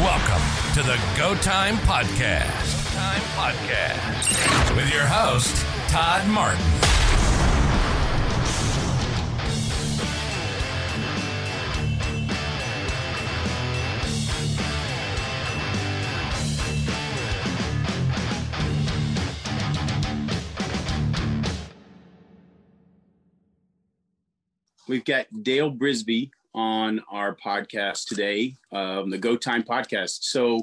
Welcome to the Go Time Podcast. Go Time Podcast with your host, Todd Martin. We've got Dale Brisby on our podcast today, the Go Time Podcast. So,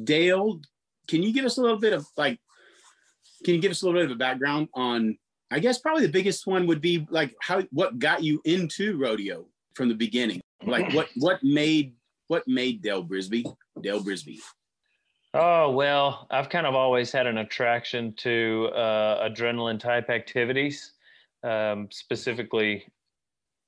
Dale, can you give us a little bit of a background on, I guess probably the biggest one would be like what got you into rodeo from the beginning? Like what made Dale Brisby Dale Brisby? Oh, well, I've kind of always had an attraction to adrenaline type activities, specifically.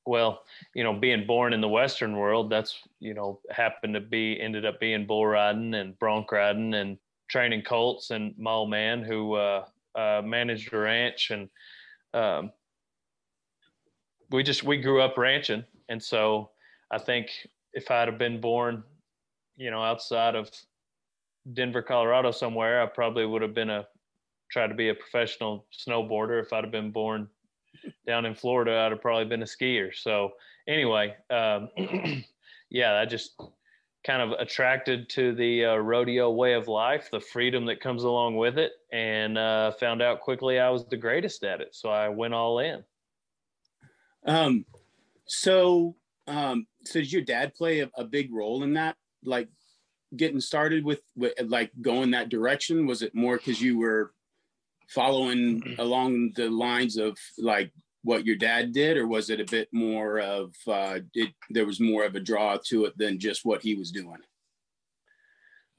Well, being born in the Western world, that's, ended up being bull riding and bronc riding and training colts, and my old man who managed a ranch. And we grew up ranching. And so I think if I'd have been born, outside of Denver, Colorado somewhere, I probably would have tried to be a professional snowboarder. If I'd have been born down in Florida, I'd have probably been a skier. So anyway, I just kind of attracted to the rodeo way of life, the freedom that comes along with it, and found out quickly I was the greatest at it. So I went all in. So did your dad play a big role in that? Like getting started with like going that direction? Was it more because you were following along the lines of like what your dad did, or was it a bit more of there was more of a draw to it than just what he was doing?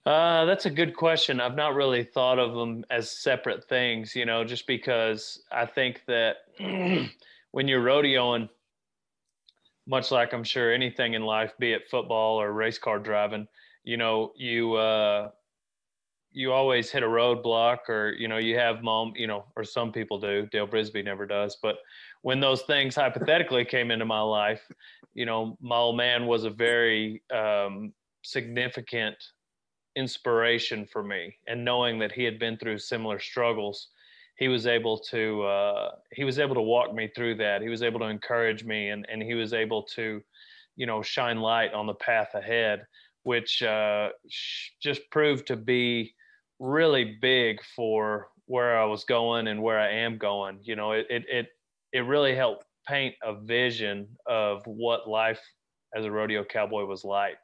That's a good question. I've not really thought of them as separate things, just because I think that when you're rodeoing, much like I'm sure anything in life, be it football or race car driving, you always hit a roadblock, or, you have or some people do. Dale Brisby never does. But when those things hypothetically came into my life, my old man was a very significant inspiration for me. And knowing that he had been through similar struggles, he was able to walk me through that. He was able to encourage me, and he was able to, shine light on the path ahead, which just proved to be really big for where I was going and where I am going. It really helped paint a vision of what life as a rodeo cowboy was like.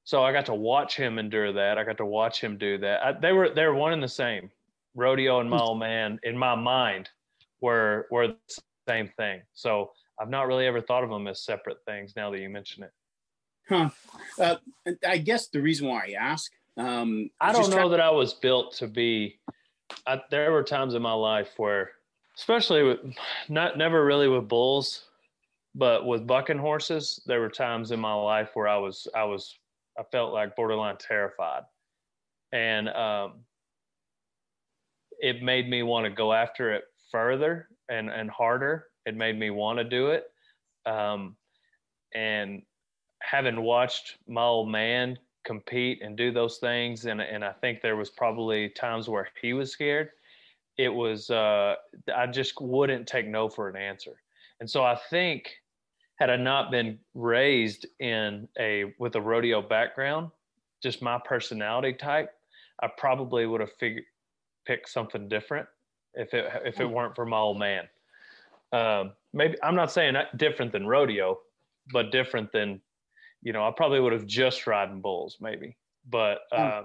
So I got to watch him endure that. I got to watch him do that. They were one and the same. Rodeo and my old man, in my mind, were the same thing. So I've not really ever thought of them as separate things now that you mention it. Huh. I guess the reason why I ask, I don't know that I was built to be. There were times in my life where, especially with never really with bulls, but with bucking horses, there were times in my life where I felt like borderline terrified, and it made me want to go after it further and harder. It made me want to do it, and having watched my old man compete and do those things, and I think there was probably times where he was scared. It was I just wouldn't take no for an answer. And so I think, had I not been raised with a rodeo background, just my personality type, I probably would have picked something different if it weren't for my old man. Maybe I'm not saying different than rodeo, but different than, I probably would have just ridden bulls maybe, but I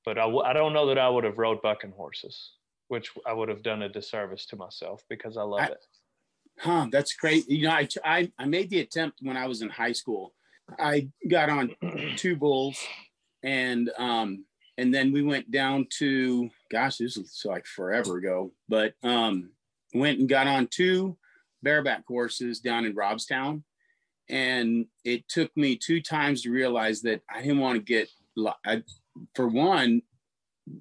don't know that I would have rode bucking horses, which I would have done a disservice to myself because I love it. That's great. I made the attempt when I was in high school. I got on 2 bulls, and then we went down to, gosh, this was like forever ago, but went and got on 2 bareback horses down in Robstown. And it took me 2 times to realize that I didn't want to get, for one,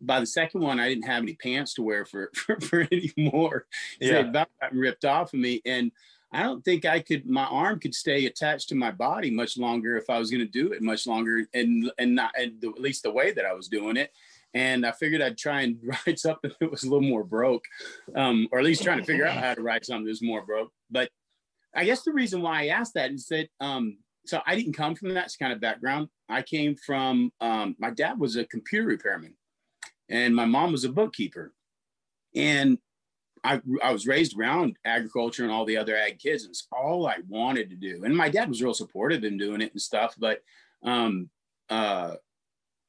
by the second one, I didn't have any pants to wear for any more. Yeah. They about got ripped off of me. And I don't think my arm could stay attached to my body much longer if I was going to do it much longer and not at least the way that I was doing it. And I figured I'd try and write something that was a little more broke, or at least trying to figure out how to write something that's more broke. But I guess the reason why I asked that is that, so I didn't come from that kind of background. I came from, my dad was a computer repairman and my mom was a bookkeeper. And I was raised around agriculture and all the other ag kids, and it's all I wanted to do. And my dad was real supportive in doing it and stuff, but I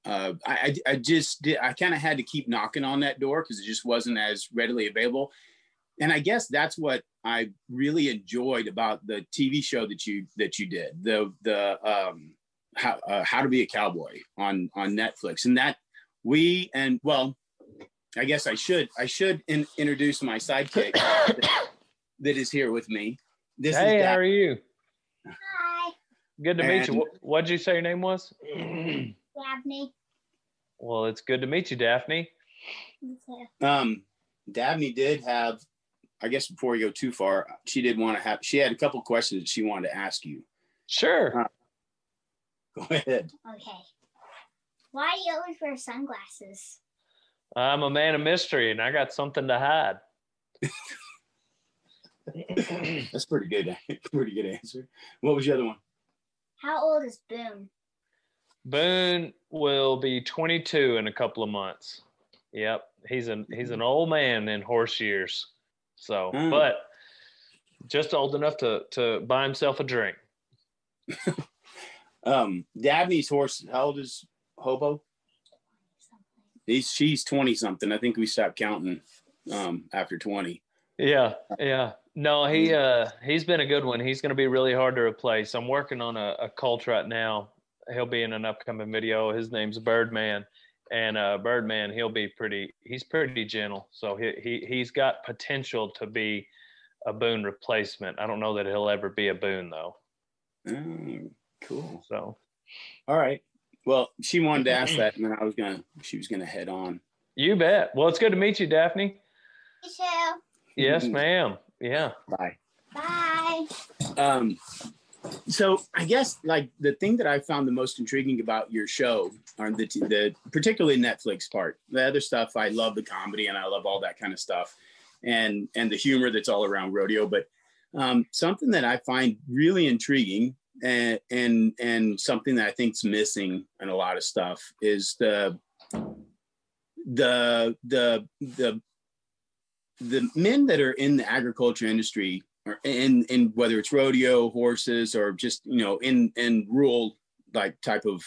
kind of had to keep knocking on that door because it just wasn't as readily available. And I guess that's what I really enjoyed about the TV show that you did, the How to Be a Cowboy on Netflix, and that I guess I should introduce my sidekick that is here with me. Hey, how are you? Hi. Good to meet you. What'd you say your name was? Daphne. Well, it's good to meet you, Daphne. Me too. Daphne did have, I guess before we go too far, she had a couple questions that she wanted to ask you. Sure. Go ahead. Okay. Why do you always wear sunglasses? I'm a man of mystery and I got something to hide. That's pretty good. Pretty good answer. What was the other one? How old is Boone? Boone will be 22 in a couple of months. Yep, he's an old man in horse years. So, but just old enough to buy himself a drink. Dabney's horse, how old is Hobo? She's 20 something. I think we stopped counting after 20. Yeah. No, he's been a good one. He's going to be really hard to replace. I'm working on a colt right now. He'll be in an upcoming video. His name's Birdman, and Birdman, he's pretty gentle. So he's got potential to be a Boone replacement. I don't know that he'll ever be a Boone though. Cool. So, all right. Well, she wanted to ask that, and then she was gonna head on. You bet. Well, it's good to meet you, Daphne. You too. Yes, ma'am. Yeah. Bye. Bye. So I guess like the thing that I found the most intriguing about your show, or the particularly Netflix part, the other stuff, I love the comedy and I love all that kind of stuff, and the humor that's all around rodeo. But something that I find really intriguing and something that I think is missing in a lot of stuff is the men that are in the agriculture industry, or in whether it's rodeo, horses, or just in rural like type of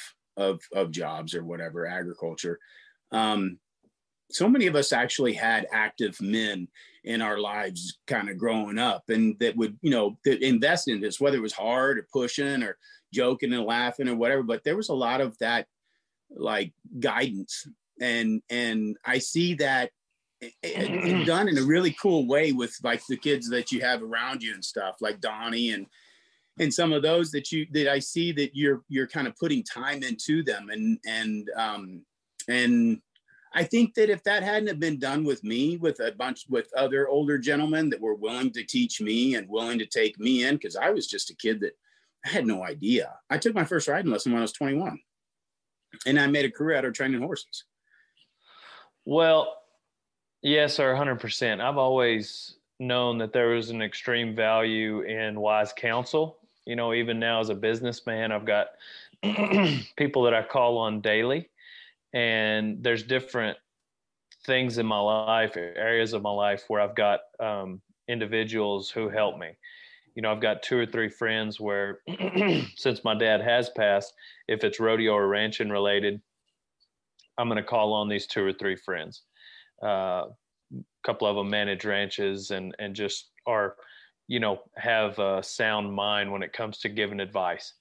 jobs or whatever, agriculture. So many of us actually had active men in our lives kind of growing up, and that would that invest in this, whether it was hard or pushing or joking and laughing or whatever. But there was a lot of that like guidance, and I see that done in a really cool way with like the kids that you have around you and stuff, like Donnie and some of those that I see that you're kind of putting time into them, and I think that if that hadn't have been done with me, with other older gentlemen that were willing to teach me and willing to take me in, because I was just a kid that I had no idea. I took my first riding lesson when I was 21, and I made a career out of training horses. Well, yes, sir, 100%. I've always known that there was an extreme value in wise counsel. Even now as a businessman, I've got people that I call on daily, and there's different things in my life, areas of my life where I've got individuals who help me. I've got 2 or 3 friends where since my dad has passed, if it's rodeo or ranching related, I'm going to call on these 2 or 3 friends. A couple of them manage ranches and just are, have a sound mind when it comes to giving advice.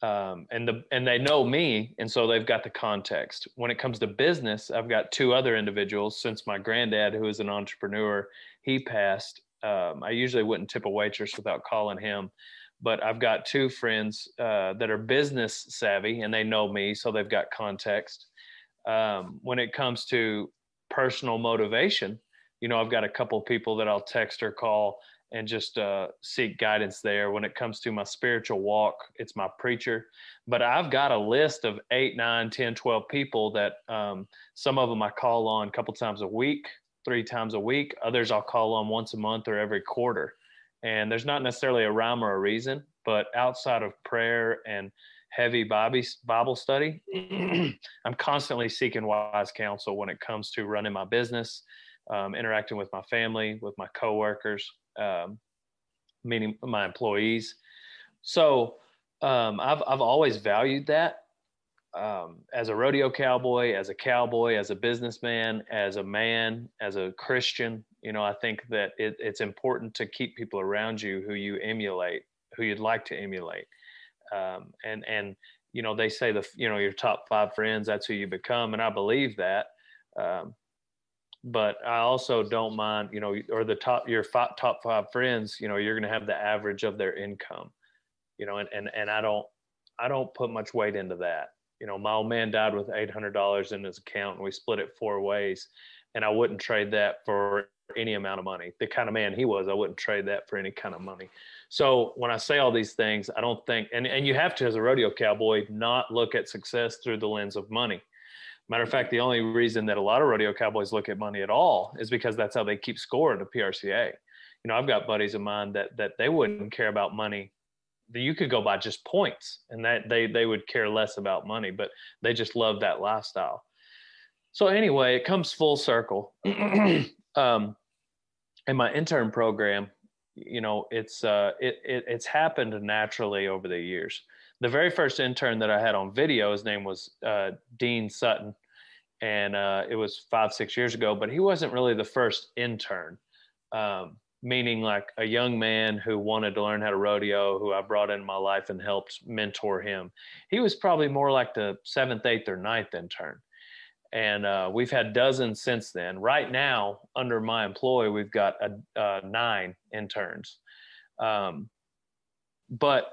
And they know me, and so they've got the context. When it comes to business, I've got 2 other individuals. Since my granddad, who is an entrepreneur, he passed, I usually wouldn't tip a waitress without calling him. But I've got 2 friends that are business savvy, and they know me, so they've got context. When it comes to personal motivation, I've got a couple people that I'll text or call and just seek guidance there. When it comes to my spiritual walk, it's my preacher. But I've got a list of 8, 9, 10, 12 people that some of them I call on a couple times a week, 3 times a week. Others I'll call on once a month or every quarter. And there's not necessarily a rhyme or a reason, but outside of prayer and heavy Bible study, I'm constantly seeking wise counsel when it comes to running my business, interacting with my family, with my coworkers, meaning my employees. So I've always valued that as a rodeo cowboy, as a businessman, as a man, as a Christian. You know, I think that it's important to keep people around you who you emulate, who you'd like to emulate. And you know, they say your top 5 friends, that's who you become. And I believe that. But I also don't mind, you know, or your top 5 friends, you know, you're going to have the average of their income, you know, and I don't put much weight into that. You know, my old man died with $800 in his account and we split it 4 ways, and I wouldn't trade that for any amount of money. The kind of man he was, I wouldn't trade that for any kind of money. So when I say all these things, I don't think, and you have to, as a rodeo cowboy, not look at success through the lens of money. Matter of fact, the only reason that a lot of rodeo cowboys look at money at all is because that's how they keep score at a PRCA. You know, I've got buddies of mine that they wouldn't care about money. You could go by just points, and that they would care less about money, but they just love that lifestyle. So anyway, it comes full circle. In my intern program, you know, it's happened naturally over the years. The very first intern that I had on video, his name was Dean Sutton, and it was 5-6 years ago, but he wasn't really the first intern, meaning like a young man who wanted to learn how to rodeo, who I brought into my life and helped mentor him. He was probably more like the 7th, 8th, or 9th intern. And we've had dozens since then. Right now, under my employ, we've got 9 interns. But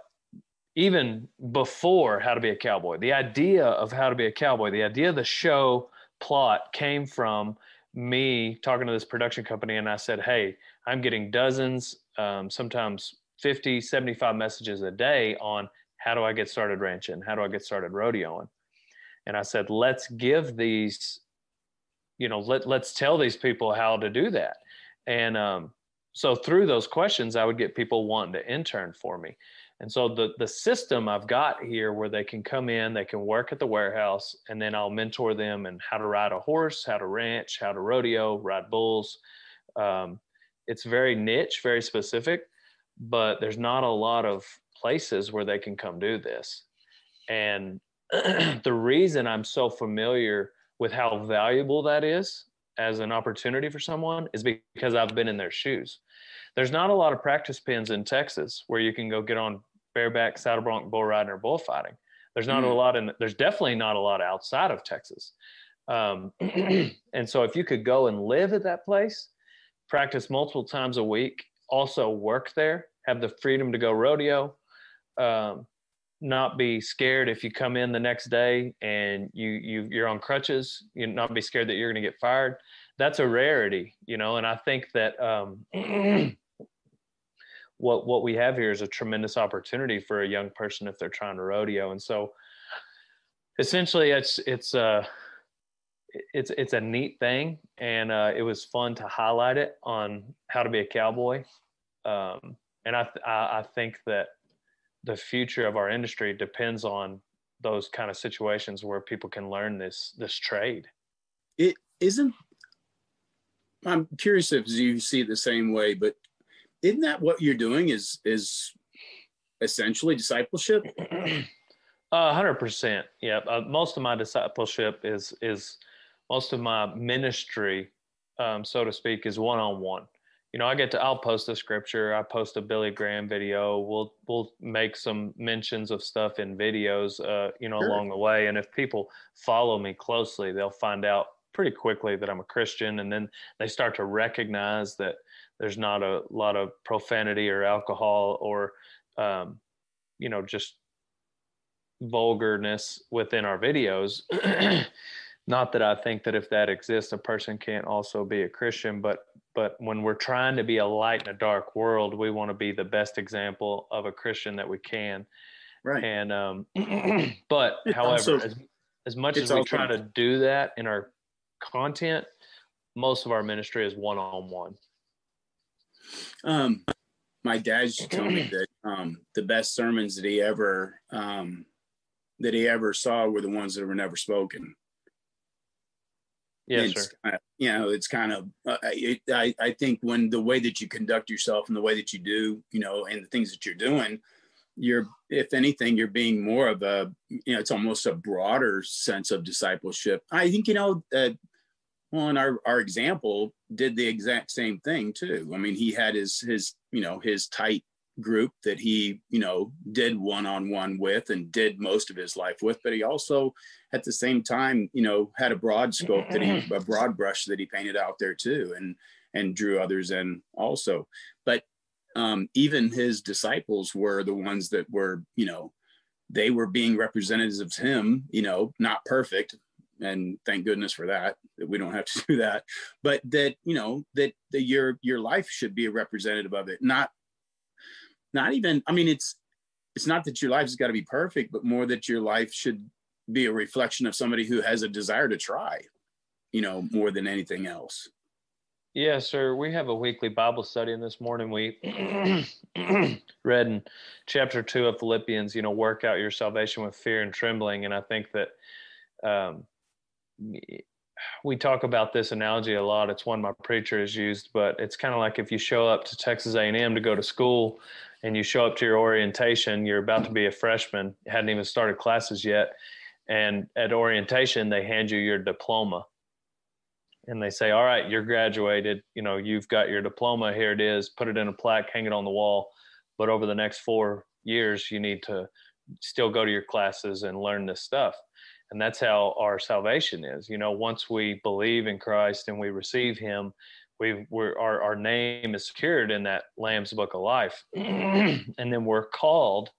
even before How to Be a Cowboy, the idea of How to Be a Cowboy, the idea of the show plot came from me talking to this production company. And I said, hey, I'm getting dozens, sometimes 50, 75 messages a day on how do I get started ranching? How do I get started rodeoing? And I said, let's give these, you know, let's tell these people how to do that. And so through those questions, I would get people wanting to intern for me. And so the system I've got here where they can come in, they can work at the warehouse, and then I'll mentor them in how to ride a horse, how to ranch, how to rodeo, ride bulls. It's very niche, very specific, but there's not a lot of places where they can come do this. And the reason I'm so familiar with how valuable that is as an opportunity for someone is because I've been in their shoes. There's not a lot of practice pens in Texas where you can go get on bareback, saddle bronc, bull riding, or bullfighting. There's not a lot there's definitely not a lot outside of Texas. And so if you could go and live at that place, practice multiple times a week, also work there, have the freedom to go rodeo, not be scared if you come in the next day and you're on crutches, you not be scared that you're going to get fired. That's a rarity, you know. And I think that what we have here is a tremendous opportunity for a young person if they're trying to rodeo. And so essentially it's a neat thing, and it was fun to highlight it on How to Be a Cowboy. And I think that the future of our industry depends on those kind of situations where people can learn this trade. It isn't, I'm curious if you see it the same way, but isn't that what you're doing is essentially discipleship? 100%. Yeah. Most of my discipleship is most of my ministry, so to speak, is one-on-one. You know, I'll post a scripture. I post a Billy Graham video. We'll make some mentions of stuff in videos, you know, sure, along the way. And if people follow me closely, they'll find out pretty quickly that I'm a Christian. And then they start to recognize that there's not a lot of profanity or alcohol or, you know, just vulgarness within our videos. Not that I think that if that exists, a person can't also be a Christian, but But when we're trying to be a light in a dark world, we want to be the best example of a Christian that we can. Right. And but It's however, also, as much it's as we also, try to do that in our content, most of our ministry is one-on-one. My dad used to tell me that the best sermons that he ever saw were the ones that were never spoken. Yes, It's, sir. it's kind of, I think when the way that you conduct yourself and the way that you do, and the things that you're doing, if anything, you're being more of a, it's almost a broader sense of discipleship. I think, well, and our example did the exact same thing too. I mean, he had his tight group that he, did one-on-one with and did most of his life with, but he also at the same time, had a broad scope a broad brush that he painted out there too, and drew others in also. But even his disciples were the ones that were, they were being representatives of him, not perfect. And thank goodness for that we don't have to do that, but that, that your life should be a representative of it. Not even, I mean, it's not that your life's got to be perfect, but more that your life should be a reflection of somebody who has a desire to try, more than anything else. Yeah, sir. We have a weekly Bible study, and this morning we read in chapter 2 of Philippians, work out your salvation with fear and trembling. And I think that we talk about this analogy a lot. It's one my preacher has used, but it's kind of like if you show up to Texas A&M to go to school and you show up to your orientation, you're about to be a freshman, hadn't even started classes yet. And at orientation, they hand you your diploma. And they say, all right, you're graduated. You've got your diploma. Here it is. Put it in a plaque, hang it on the wall. But over the next 4 years, you need to still go to your classes and learn this stuff. And that's how our salvation is. Once we believe in Christ and we receive him, our name is secured in that Lamb's Book of Life. And then we're called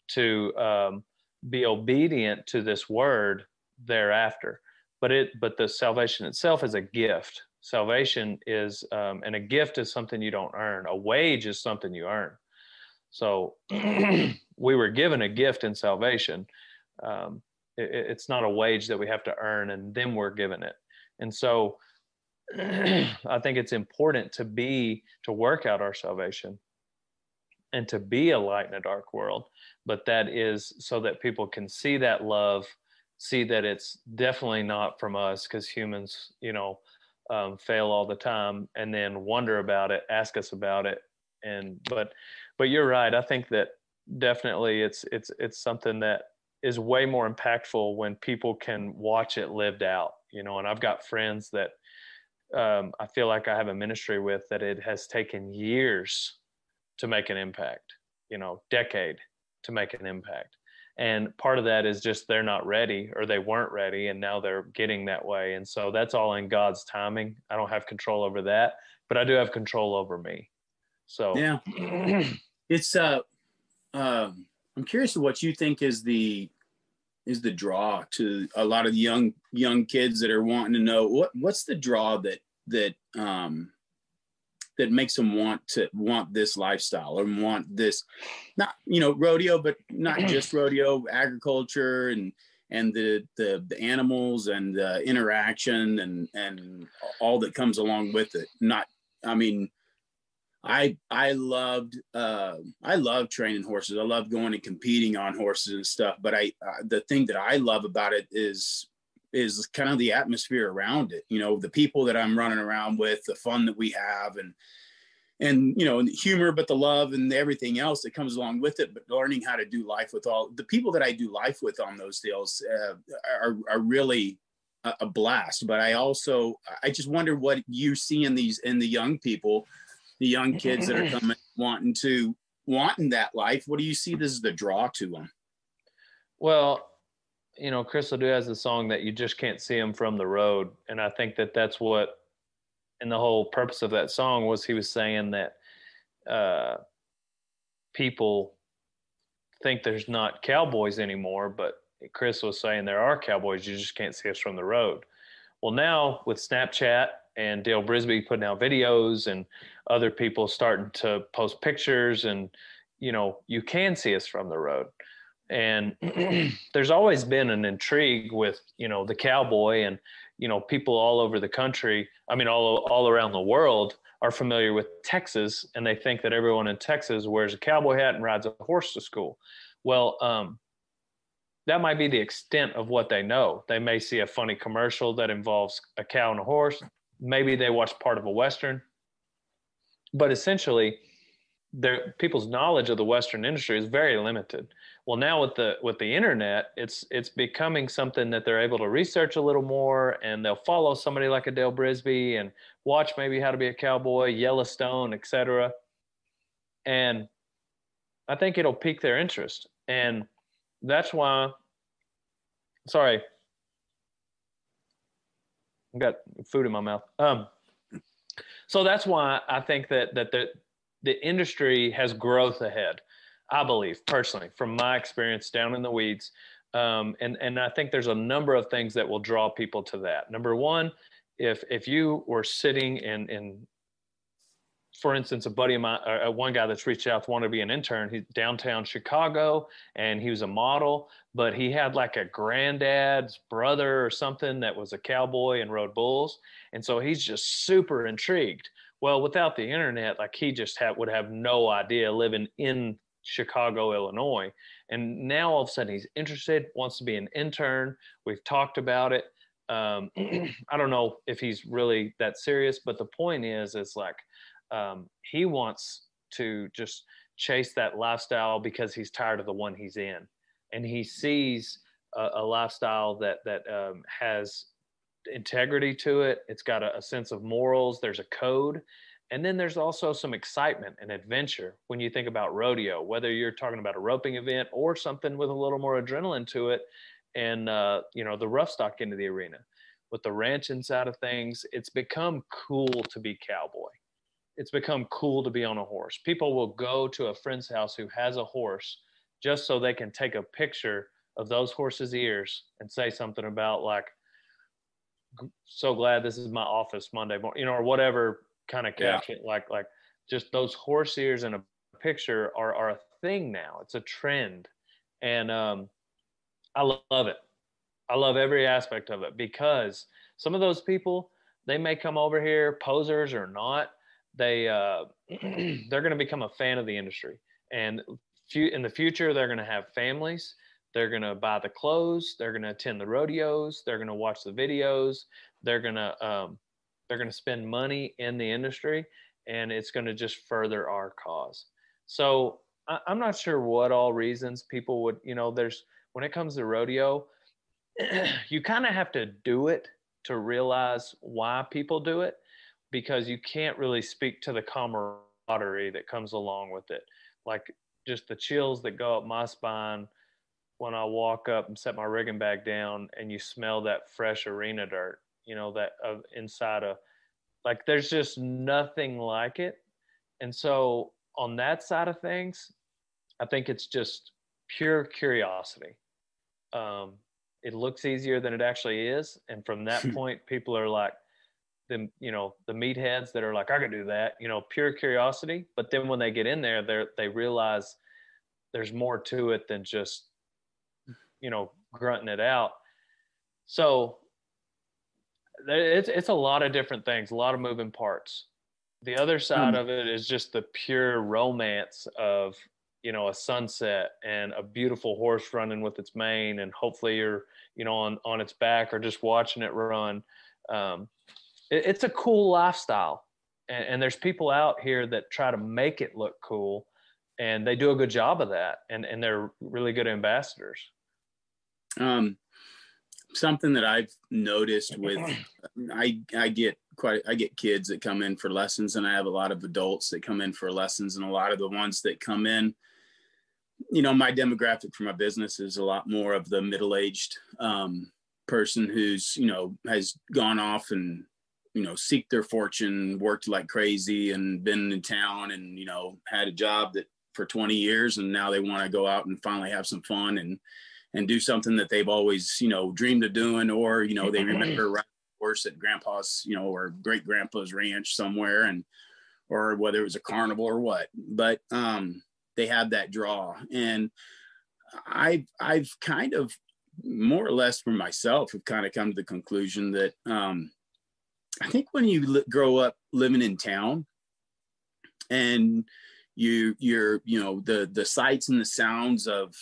to be obedient to this word thereafter. But the salvation itself is a gift. Salvation is, and a gift is something you don't earn. A wage is something you earn. So we were given a gift in salvation. It's not a wage that we have to earn and then we're given it. And so I think it's important to work out our salvation and to be a light in a dark world. But that is so that people can see that love, see that it's definitely not from us, because humans, fail all the time, and then wonder about it, ask us about it. But you're right. I think that definitely it's something that is way more impactful when people can watch it lived out, and I've got friends that I feel like I have a ministry with that it has taken years to make an impact, decade to make an impact. And part of that is just they're not ready, or they weren't ready, and now they're getting that way. And so that's all in God's timing. I don't have control over that, but I do have control over me. So yeah, it's I'm curious to what you think is the draw to a lot of the young kids that are wanting to know what's the draw that makes them want this lifestyle, or want this, not, rodeo, but not just rodeo, agriculture and the animals and the interaction and all that comes along with it. I loved training horses. I love going and competing on horses and stuff. But the thing that I love about it is kind of the atmosphere around it. The people that I'm running around with, the fun that we have, and the humor, but the love and everything else that comes along with it. But learning how to do life with all the people that I do life with on those deals are really a blast. But I just wonder what you see in the young people, the young kids that are coming, wanting that life. What do you see as the draw to them? Well, Chris Ledoux has a song that you just can't see him from the road. And I think that that's what, and the whole purpose of that song was, he was saying that people think there's not cowboys anymore, but Chris was saying there are cowboys, you just can't see us from the road. Well, now with Snapchat and Dale Brisby putting out videos and other people starting to post pictures, and, you know, you can see us from the road. And there's always been an intrigue with, you know, the cowboy, and, you know, people all over the country, I mean, all around the world are familiar with Texas, and they think that everyone in Texas wears a cowboy hat and rides a horse to school. Well, that might be the extent of what they know. They may see a funny commercial that involves a cow and a horse. Maybe they watch part of a Western, but essentially people's knowledge of the Western industry is very limited. Well, now with the internet, it's becoming something that they're able to research a little more, and they'll follow somebody like a Dale Brisby and watch maybe How to Be a Cowboy, Yellowstone, etc. And I think it'll pique their interest. And that's why, sorry, I got food in my mouth. So that's why I think that the industry has growth ahead, I believe, personally, from my experience down in the weeds. And I think there's a number of things that will draw people to that. Number one, if you were sitting in, for instance, a buddy of mine, one guy that's reached out to want to be an intern, he's downtown Chicago, and he was a model, but he had like a granddad's brother or something that was a cowboy and rode bulls. And so he's just super intrigued. Well, without the internet, like he just would have no idea, living in Chicago, Illinois. And now all of a sudden he's interested, wants to be an intern. We've talked about it. I don't know if he's really that serious, but the point is like, he wants to just chase that lifestyle because he's tired of the one he's in, and he sees a lifestyle that has integrity to it. It's got a sense of morals. There's a code, and then there's also some excitement and adventure when you think about rodeo, whether you're talking about a roping event or something with a little more adrenaline to it, and you know, the rough stock into the arena. With the ranching side of things, it's become cool to be cowboy. It's become cool to be on a horse. People will go to a friend's house who has a horse just so they can take a picture of those horses' ears and say something about like, so glad this is my office Monday morning, you know, or whatever kind of caption. Yeah. Like just those horse ears in a picture are a thing now. It's a trend. And I love it. I love every aspect of it, because some of those people, they may come over here, posers or not, they're going to become a fan of the industry, and in the future they're going to have families, they're going to buy the clothes, they're going to attend the rodeos, they're going to watch the videos, they're going to spend money in the industry, and it's going to just further our cause. So I'm not sure what all reasons people would, you know, when it comes to rodeo, you kind of have to do it to realize why people do it, because you can't really speak to the camaraderie that comes along with it. Like just the chills that go up my spine when I walk up and set my rigging bag down and you smell that fresh arena dirt, you know, that inside like there's just nothing like it. And so on that side of things, I think it's just pure curiosity. It looks easier than it actually is. And from that point, people are like, the meatheads that are like, I could do that, you know, pure curiosity. But then when they get in there, they realize there's more to it than just, you know, grunting it out. So it's a lot of different things, a lot of moving parts. The other side of it is just the pure romance of, you know, a sunset and a beautiful horse running with its mane, and hopefully you're, you know, on its back or just watching it run. It's a cool lifestyle, and there's people out here that try to make it look cool, and they do a good job of that, and they're really good ambassadors. Something that I've noticed with, I get kids that come in for lessons, and I have a lot of adults that come in for lessons, and a lot of the ones that come in, you know, my demographic for my business is a lot more of the middle-aged person who's, you know, has gone off and, you know, seek their fortune, worked like crazy and been in town and, you know, had a job that for 20 years. And now they want to go out and finally have some fun and do something that they've always, you know, dreamed of doing, or, you know, they remember horse at grandpa's, or great grandpa's ranch somewhere, or whether it was a carnival or what, but they have that draw. And I've kind of, more or less for myself, have kind of come to the conclusion that I think when you grow up living in town, and you're the sights and the sounds of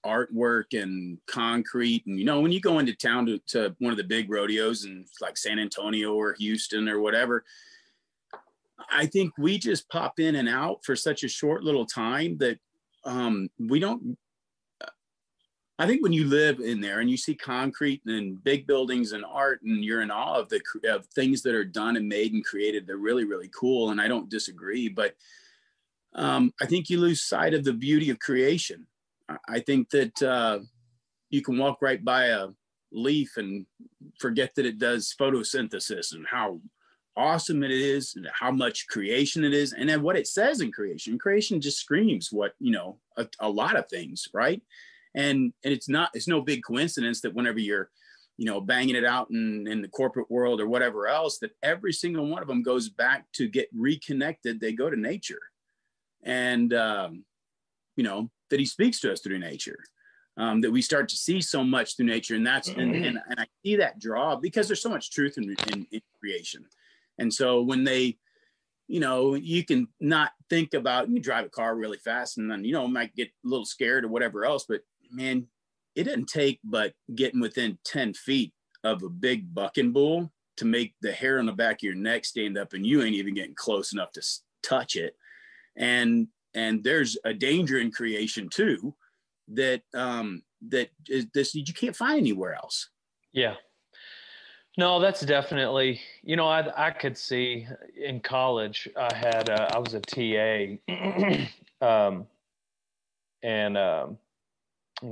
artwork and concrete, and when you go into town to one of the big rodeos in like San Antonio or Houston or whatever, I think we just pop in and out for such a short little time that we don't. I think when you live in there and you see concrete and big buildings and art, and you're in awe of things that are done and made and created, they're really, really cool. And I don't disagree, but I think you lose sight of the beauty of creation. I think that you can walk right by a leaf and forget that it does photosynthesis, and how awesome it is, and how much creation it is, and then what it says in creation. Creation just screams what, a lot of things, right? And it's no big coincidence that whenever you're, banging it out in the corporate world or whatever else, that every single one of them goes back to get reconnected. They go to nature, and, that he speaks to us through nature, that we start to see so much through nature. And and I see that draw because there's so much truth in creation. And so when they, you can not think about, you drive a car really fast and then, might get a little scared or whatever else, but man, it doesn't take but getting within 10 feet of a big bucking bull to make the hair on the back of your neck stand up, and you ain't even getting close enough to touch it. And there's a danger in creation too, that is this, you can't find anywhere else. Yeah. No, that's definitely, I could see in college, I was a TA, and in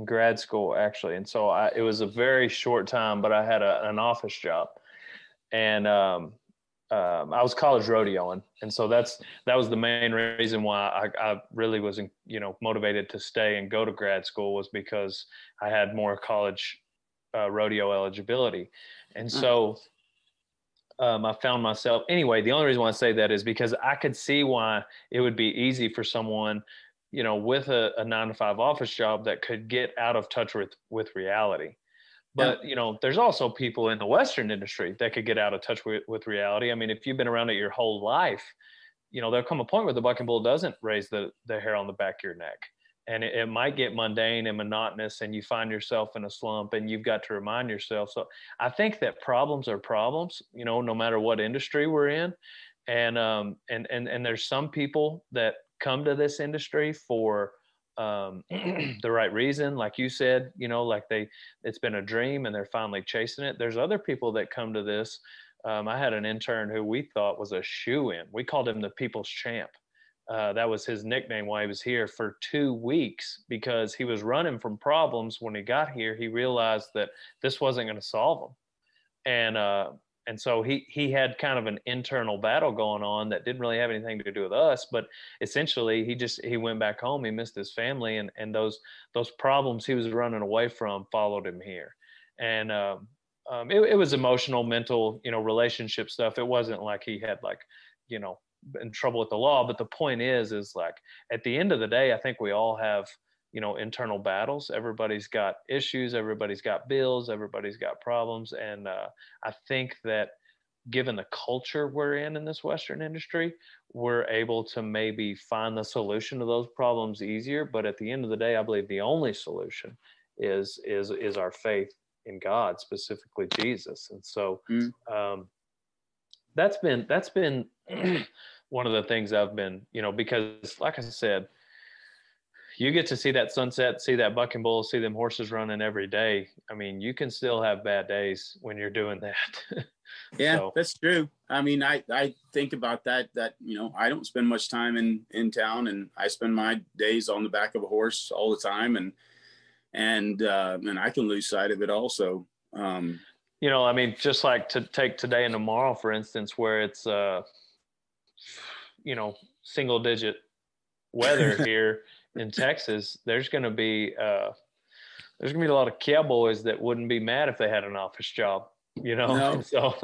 grad school actually. And so it was a very short time, but I had an office job, and I was college rodeoing. And so that was the main reason why I really was, motivated to stay and go to grad school, was because I had more college rodeo eligibility. And so I found myself, anyway, the only reason why I say that is because I could see why it would be easy for someone, with a 9-to-5 office job that could get out of touch with reality. But, there's also people in the Western industry that could get out of touch with reality. I mean, if you've been around it your whole life, there'll come a point where the bucking bull doesn't raise the hair on the back of your neck. And it might get mundane and monotonous, and you find yourself in a slump, and you've got to remind yourself. So I think that problems are problems, no matter what industry we're in. And there's some people that come to this industry for the right reason. Like you said, like it's been a dream and they're finally chasing it. There's other people that come to this. I had an intern who we thought was a shoo-in. We called him the People's Champ. That was his nickname while he was here for 2 weeks, because he was running from problems. When he got here, he realized that this wasn't going to solve them. And so he had kind of an internal battle going on that didn't really have anything to do with us, but essentially he went back home. He missed his family, and those problems he was running away from followed him here. And it was emotional, mental, relationship stuff. It wasn't like he had in trouble with the law. But the point is like, at the end of the day, I think we all have, internal battles. Everybody's got issues, everybody's got bills, everybody's got problems. And I think that given the culture we're in this Western industry, we're able to maybe find the solution to those problems easier. But at the end of the day, I believe the only solution is our faith in God, specifically Jesus. And so that's been one of the things I've been, because like I said, you get to see that sunset, see that bucking bull, see them horses running every day. I mean, you can still have bad days when you're doing that. Yeah, so. That's true. I mean, I think about that, I don't spend much time in town, and I spend my days on the back of a horse all the time. And I can lose sight of it also. I mean, just like to take today and tomorrow, for instance, where it's, single digit weather here in Texas, there's going to be a lot of cowboys that wouldn't be mad if they had an office job. you know. No,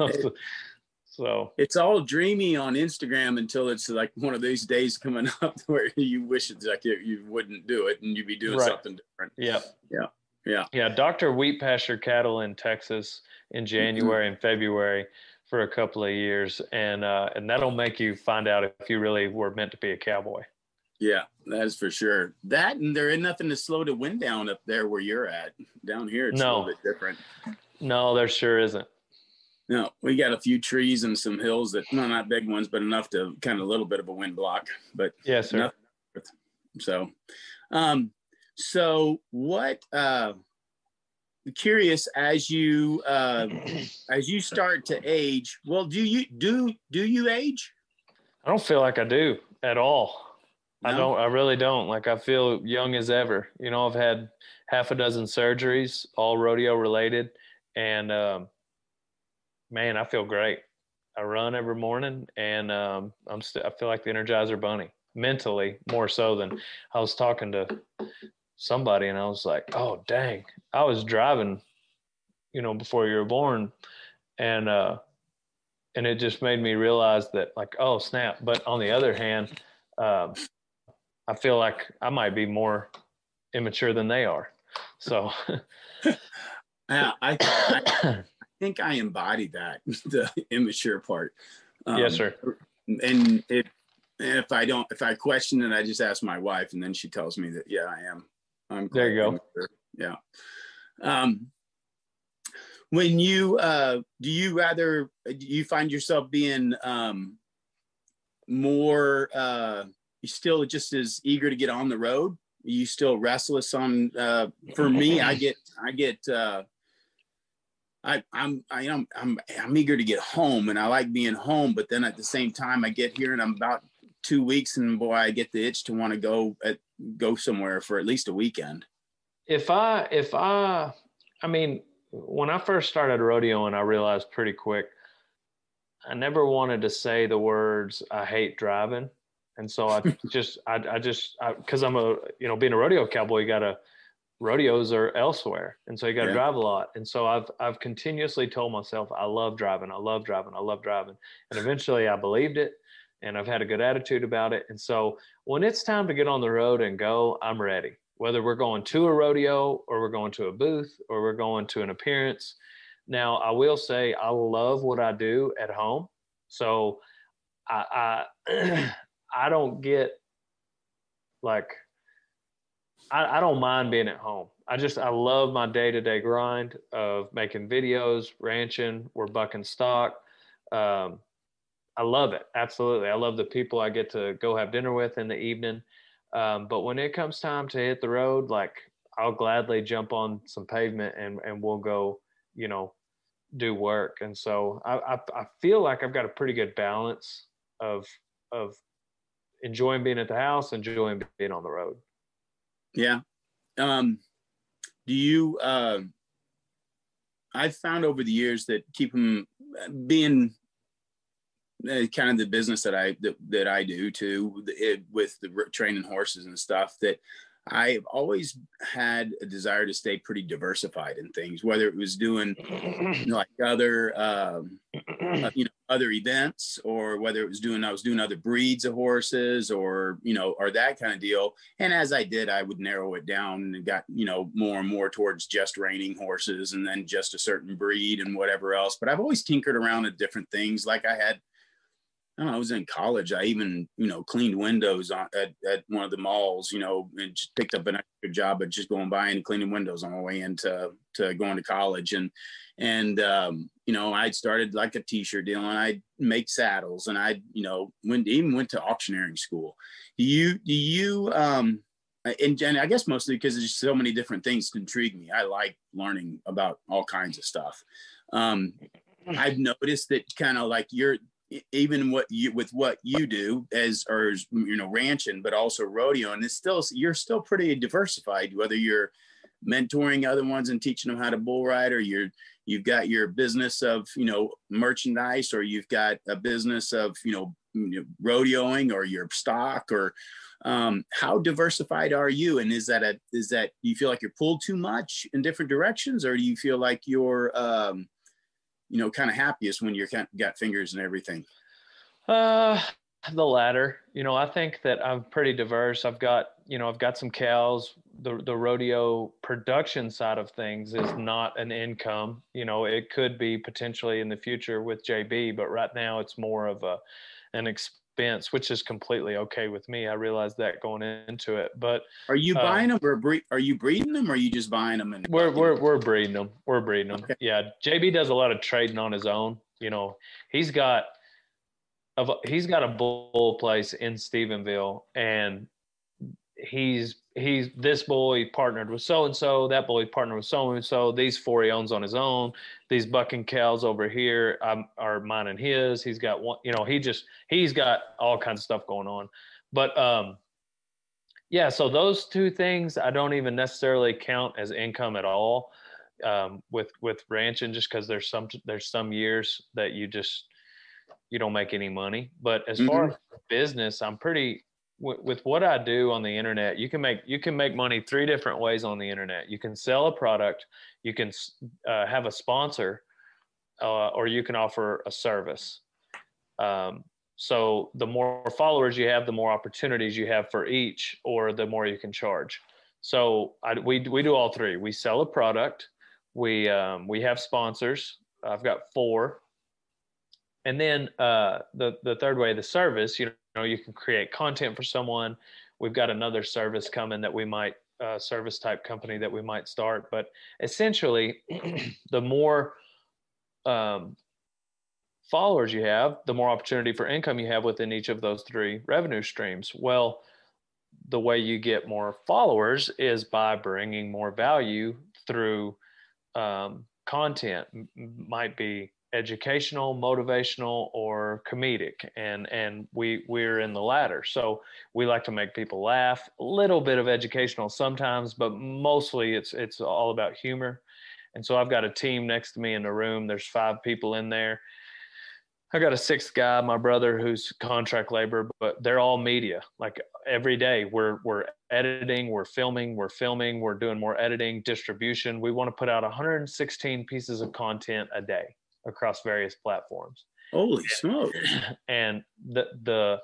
So it's all dreamy on Instagram until it's like one of these days coming up where you wish it's like you wouldn't do it and you'd be doing something different. Yeah. Dr. Wheat Pasture Cattle in Texas in January and February for a couple of years, and that'll make you find out if you really were meant to be a cowboy. Yeah, that is for sure. That, and there ain't nothing to slow the wind down up there where you're at. Down here, it's a little bit different. No, there sure isn't. No, we got a few trees and some hills that, no, not big ones, but enough to kind of a little bit of a wind block. But yes, sir. So what? Curious as you start to age. Well, do you age? I don't feel like I do at all. No? I really don't. Like, I feel young as ever. You know, I've had half a dozen surgeries, all rodeo related, and man, I feel great. I run every morning, and I feel like the Energizer Bunny, mentally more so than. I was talking to somebody, and I was like, "Oh, dang! I was driving, you know, before you were born," and it just made me realize that, like, oh snap! But on the other hand, I feel like I might be more immature than they are. So, yeah, I think I embody that, the immature part. Yes, sir. And if I question it, I just ask my wife, and then she tells me that, yeah, I am. I'm there you go. Immature. Yeah. When you do you find yourself being more you still just as eager to get on the road? Are you still restless on for me, I'm eager to get home, and I like being home, but then at the same time I get here and I'm about 2 weeks, and boy, I get the itch to want to go somewhere for at least a weekend. I mean, when I first started rodeoing, I realized pretty quick I never wanted to say the words "I hate driving," and so I just because I'm being a rodeo cowboy, rodeos are elsewhere, and so you got to drive a lot. And so I've continuously told myself I love driving, and eventually I believed it, and I've had a good attitude about it. And so when it's time to get on the road and go, I'm ready. Whether we're going to a rodeo or we're going to a booth or we're going to an appearance. Now, I will say I love what I do at home. So I don't get like, I don't mind being at home. I love my day-to-day grind of making videos, ranching, we're bucking stock. I love it. Absolutely. I love the people I get to go have dinner with in the evening. But when it comes time to hit the road, like, I'll gladly jump on some pavement and we'll go, do work. And so I feel like I've got a pretty good balance of enjoying being at the house, enjoying being on the road. Yeah. Do you, I've found over the years that being kind of the business that I do too, with the training horses and stuff, that I've always had a desire to stay pretty diversified in things, whether it was doing like other, other events, or whether it was I was doing other breeds of horses, or that kind of deal. And as I did, I would narrow it down and got, more and more towards just reining horses, and then just a certain breed and whatever else. But I've always tinkered around at different things. Like I was in college. I even, cleaned windows at one of the malls, and just picked up an extra job of just going by and cleaning windows on my way into going to college. And I'd started like a t-shirt deal, and I'd make saddles, and I went to auctioneering school. Do you and I guess mostly because there's so many different things to intrigue me. I like learning about all kinds of stuff. I've noticed that kind of like even with what you do as ranching, but also rodeo, and you're still pretty diversified, whether you're mentoring other ones and teaching them how to bull ride, or you've got your business of merchandise, or you've got a business of rodeoing, or your stock, or how diversified are you? And is that do you feel like you're pulled too much in different directions, or do you feel like you're kind of happiest when you're got fingers and everything? The latter. I think that I'm pretty diverse. I've got some cows. The rodeo production side of things is not an income. It could be potentially in the future with JB, but right now it's more of an expense, which is completely okay with me. I realized that going into it. But are you buying them, or are you breeding them, or are you just buying them? And we're breeding them. We're breeding them. Okay. Yeah, JB does a lot of trading on his own. He's got a bull place in Stephenville, and he's this bull he partnered with so and so, that bull he partnered with so and so. These 4 he owns on his own. These bucking cows over here are mine and his. He's got one. He's got all kinds of stuff going on. But yeah. So those two things I don't even necessarily count as income at all with ranching, just because there's some years that you don't make any money. But as far as business, I'm pretty with what I do on the internet. You can make money 3 different ways on the internet. You can sell a product, you can have a sponsor, or you can offer a service. So the more followers you have, the more opportunities you have for each, or the more you can charge. So we do all 3. We sell a product, we have sponsors. I've got 4. And then the third way, the service, you can create content for someone. We've got another service coming that we might, service type company that we might start. But essentially, the more followers you have, the more opportunity for income you have within each of those 3 revenue streams. Well, the way you get more followers is by bringing more value through content. Might be educational, motivational, or comedic, and we're in the latter. So we like to make people laugh, a little bit of educational sometimes, but mostly it's all about humor. And so I've got a team next to me in the room. There's 5 people in there. I got a 6th guy, my brother, who's contract labor, but they're all media. Like every day we're editing, we're filming, we're doing more editing, distribution. We want to put out 116 pieces of content a day across various platforms. Holy smokes. And the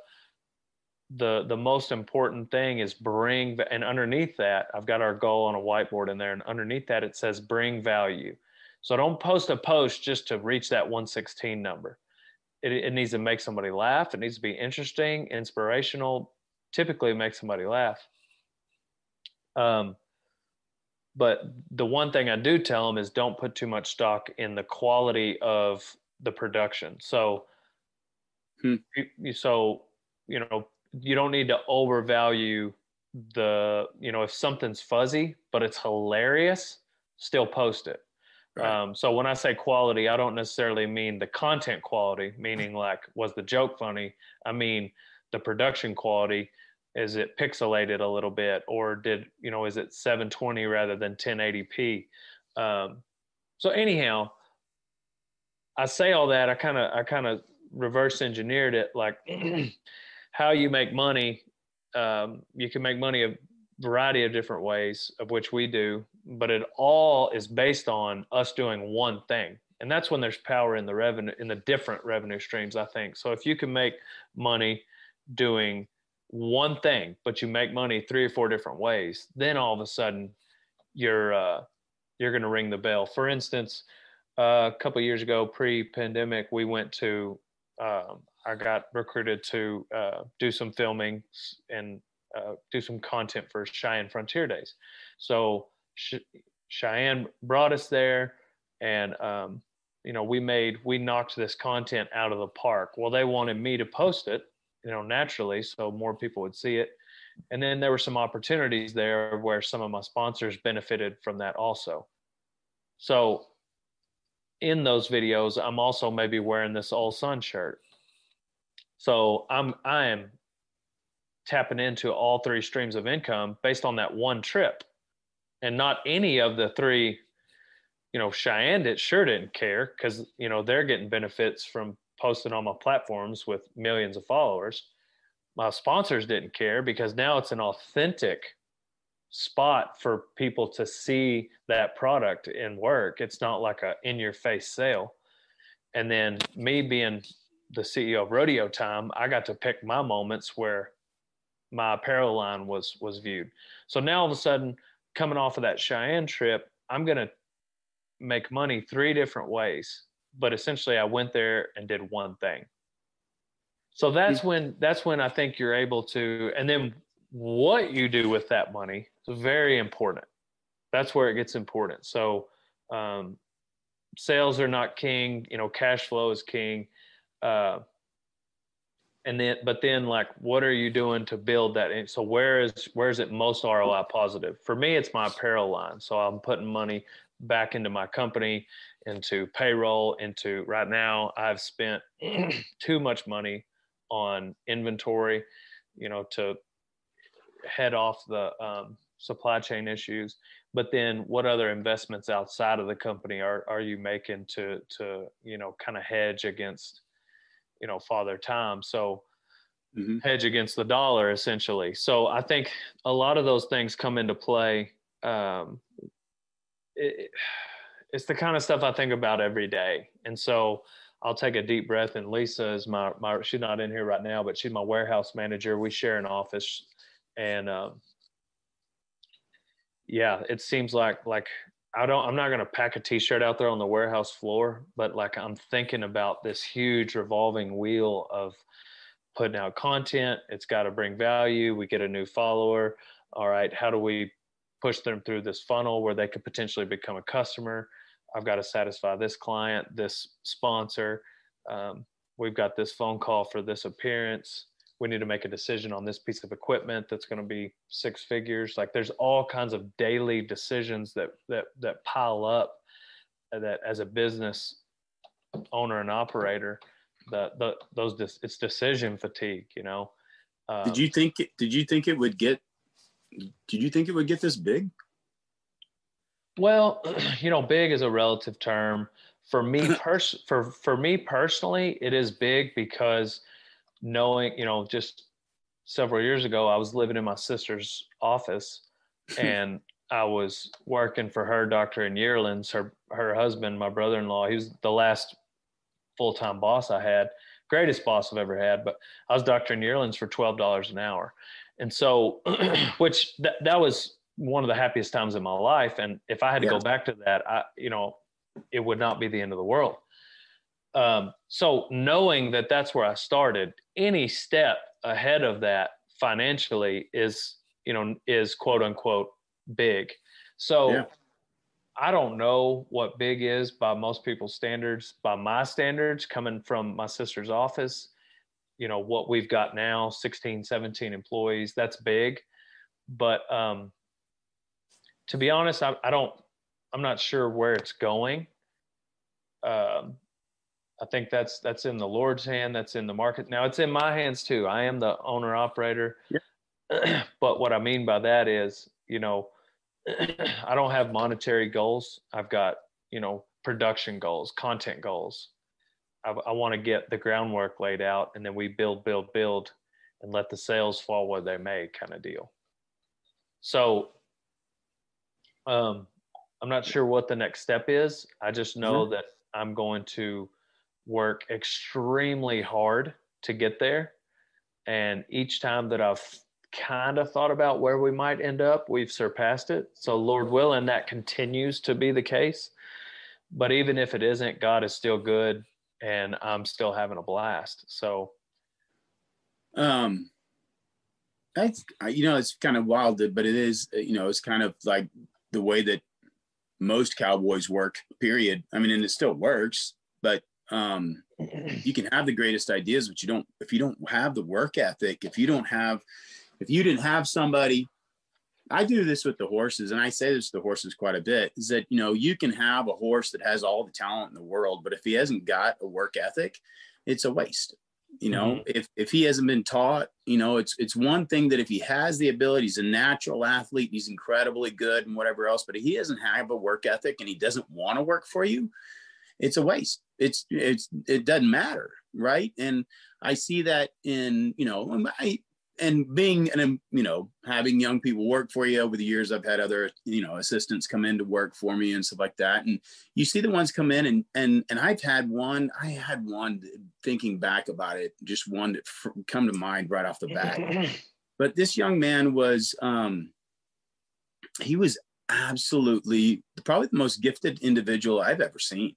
most important thing is and underneath that, I've got our goal on a whiteboard in there, and underneath that it says bring value. So don't post a post just to reach that 116 number. It needs to make somebody laugh. It needs to be interesting, inspirational, typically make somebody laugh. But the one thing I do tell them is don't put too much stock in the quality of the production. So, you don't need to overvalue if something's fuzzy, but it's hilarious, still post it. Right. So when I say quality, I don't necessarily mean the content quality, meaning like, was the joke funny? I mean, the production quality. Is it pixelated a little bit, or is it 720 rather than 1080p? So anyhow, I say all that. I kind of reverse engineered it, like how you make money. You can make money a variety of different ways, of which we do, but it all is based on us doing one thing. And that's when there's power in the revenue, in the different revenue streams, I think. So if you can make money doing one thing, but you make money 3 or 4 different ways, then all of a sudden you're going to ring the bell. For instance, a couple of years ago, pre-pandemic, we went to, I got recruited to do some filming and do some content for Cheyenne Frontier Days. So Cheyenne brought us there, and we knocked this content out of the park. Well, they wanted me to post it, naturally, so more people would see it. And then there were some opportunities there where some of my sponsors benefited from that also. So in those videos, I'm also maybe wearing this All Sun shirt. So I am tapping into all 3 streams of income based on that one trip. And not any of the 3, Cheyenne sure didn't care, because, they're getting benefits from posting on my platforms with millions of followers. My sponsors didn't care, because now it's an authentic spot for people to see that product in work. It's not like a in-your-face sale. And then me being the CEO of RodeoTime, I got to pick my moments where my apparel line was viewed. So now all of a sudden, coming off of that Cheyenne trip, I'm going to make money 3 different ways. But essentially, I went there and did one thing. So that's when I think you're able to, and then what you do with that money is very important. That's where it gets important. So sales are not king, cash flow is king. But then like, what are you doing to build that? And so where is it most ROI positive? For me, it's my apparel line. So I'm putting money back into my company, into payroll, right now I've spent too much money on inventory, to head off the supply chain issues. But then what other investments outside of the company are you making to kind of hedge against, Father Time? So hedge against the dollar, essentially. So I think a lot of those things come into play. It's the kind of stuff I think about every day. And so I'll take a deep breath, and Lisa is my she's not in here right now, but she's my warehouse manager. We share an office, and it seems like I'm not going to pack a t-shirt out there on the warehouse floor, but like I'm thinking about this huge revolving wheel of putting out content. It's got to bring value. We get a new follower. All right, how do we push them through this funnel where they could potentially become a customer? I've got to satisfy this client, this sponsor. We've got this phone call for this appearance. We need to make a decision on this piece of equipment that's going to be 6 figures. Like there's all kinds of daily decisions that pile up, that as a business owner and operator, it's decision fatigue, Did you think it would get this big? Well, big is a relative term. For me personally, it is big because knowing, just several years ago, I was living in my sister's office and I was working for her doctor in Yearlands, her husband, my brother-in-law. He was the last full-time boss I had, greatest boss I've ever had, but I was doctor in Yearlands for $12 an hour. And so, which that was one of the happiest times in my life. And if I had to go back to that, it would not be the end of the world. So knowing that that's where I started, any step ahead of that financially is quote unquote big. So I don't know what big is by most people's standards. By my standards, coming from my sister's office, what we've got now, 16, 17 employees, that's big. But to be honest, I'm not sure where it's going. I think that's in the Lord's hand. That's in the market. Now it's in my hands too. I am the owner operator. Yeah. But what I mean by that is, I don't have monetary goals. I've got, production goals, content goals. I want to get the groundwork laid out, and then we build, and let the sales fall where they may, kind of deal. So I'm not sure what the next step is. I just know that I'm going to work extremely hard to get there. And each time that I've kind of thought about where we might end up, we've surpassed it. So Lord willing, that continues to be the case. But even if it isn't, God is still good, and I'm still having a blast. So that's, it's kind of wild, but it is, it's kind of like the way that most cowboys work, period. I mean, and it still works, but you can have the greatest ideas, but if you don't have the work ethic, if you didn't have somebody, I do this with the horses, and I say this to the horses quite a bit, is that, you can have a horse that has all the talent in the world, but if he hasn't got a work ethic, it's a waste. If he hasn't been taught, it's one thing that if he has the ability, he's a natural athlete, he's incredibly good and whatever else, but if he doesn't have a work ethic and he doesn't want to work for you, it's a waste. It doesn't matter. Right. And I see that in, and being, and having young people work for you over the years, I've had other, assistants come in to work for me and stuff like that. And you see the ones come in and I had one thinking back about it, just one that come to mind right off the bat. But this young man was, he was absolutely probably the most gifted individual I've ever seen.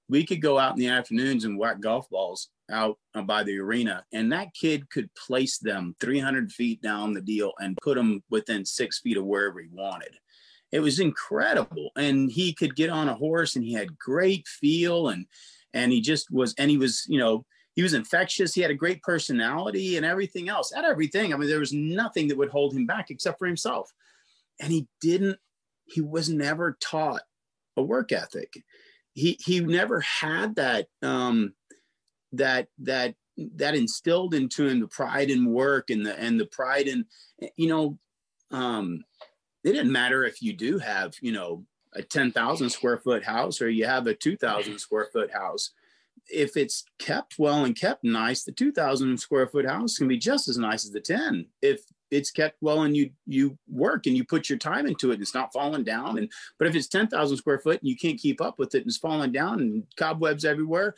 We could go out in the afternoons and whack golf balls out by the arena, and that kid could place them 300 feet down the deal and put them within 6 feet of wherever he wanted. It was incredible. And he could get on a horse and he had great feel, and he just was, and he was, he was infectious. He had a great personality and everything else. At everything. I mean, there was nothing that would hold him back except for himself. And he was never taught a work ethic. He never had that, that instilled into him the pride in work and the pride in, it didn't matter if you do have, a 10,000 square foot house or you have a 2,000 square foot house. If it's kept well and kept nice, the 2,000 square foot house can be just as nice as the 10. If it's kept well and you work and you put your time into it and it's not falling down. But if it's 10,000 square foot and you can't keep up with it and it's falling down and cobwebs everywhere,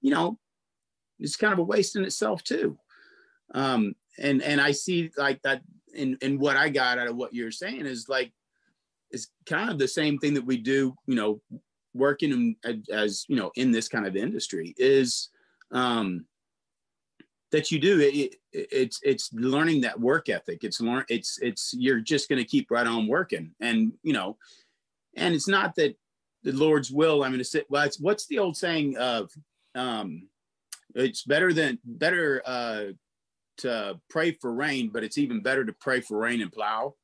it's kind of a waste in itself too. And I see like that in what I got out of what you're saying is like, it's kind of the same thing that we do, working as, in this kind of industry is, that you do it's learning that work ethic. It's you're just going to keep right on working. And, and it's not that the Lord's will, I'm going to say, well, what's the old saying of, it's better to pray for rain, but it's even better to pray for rain and plow.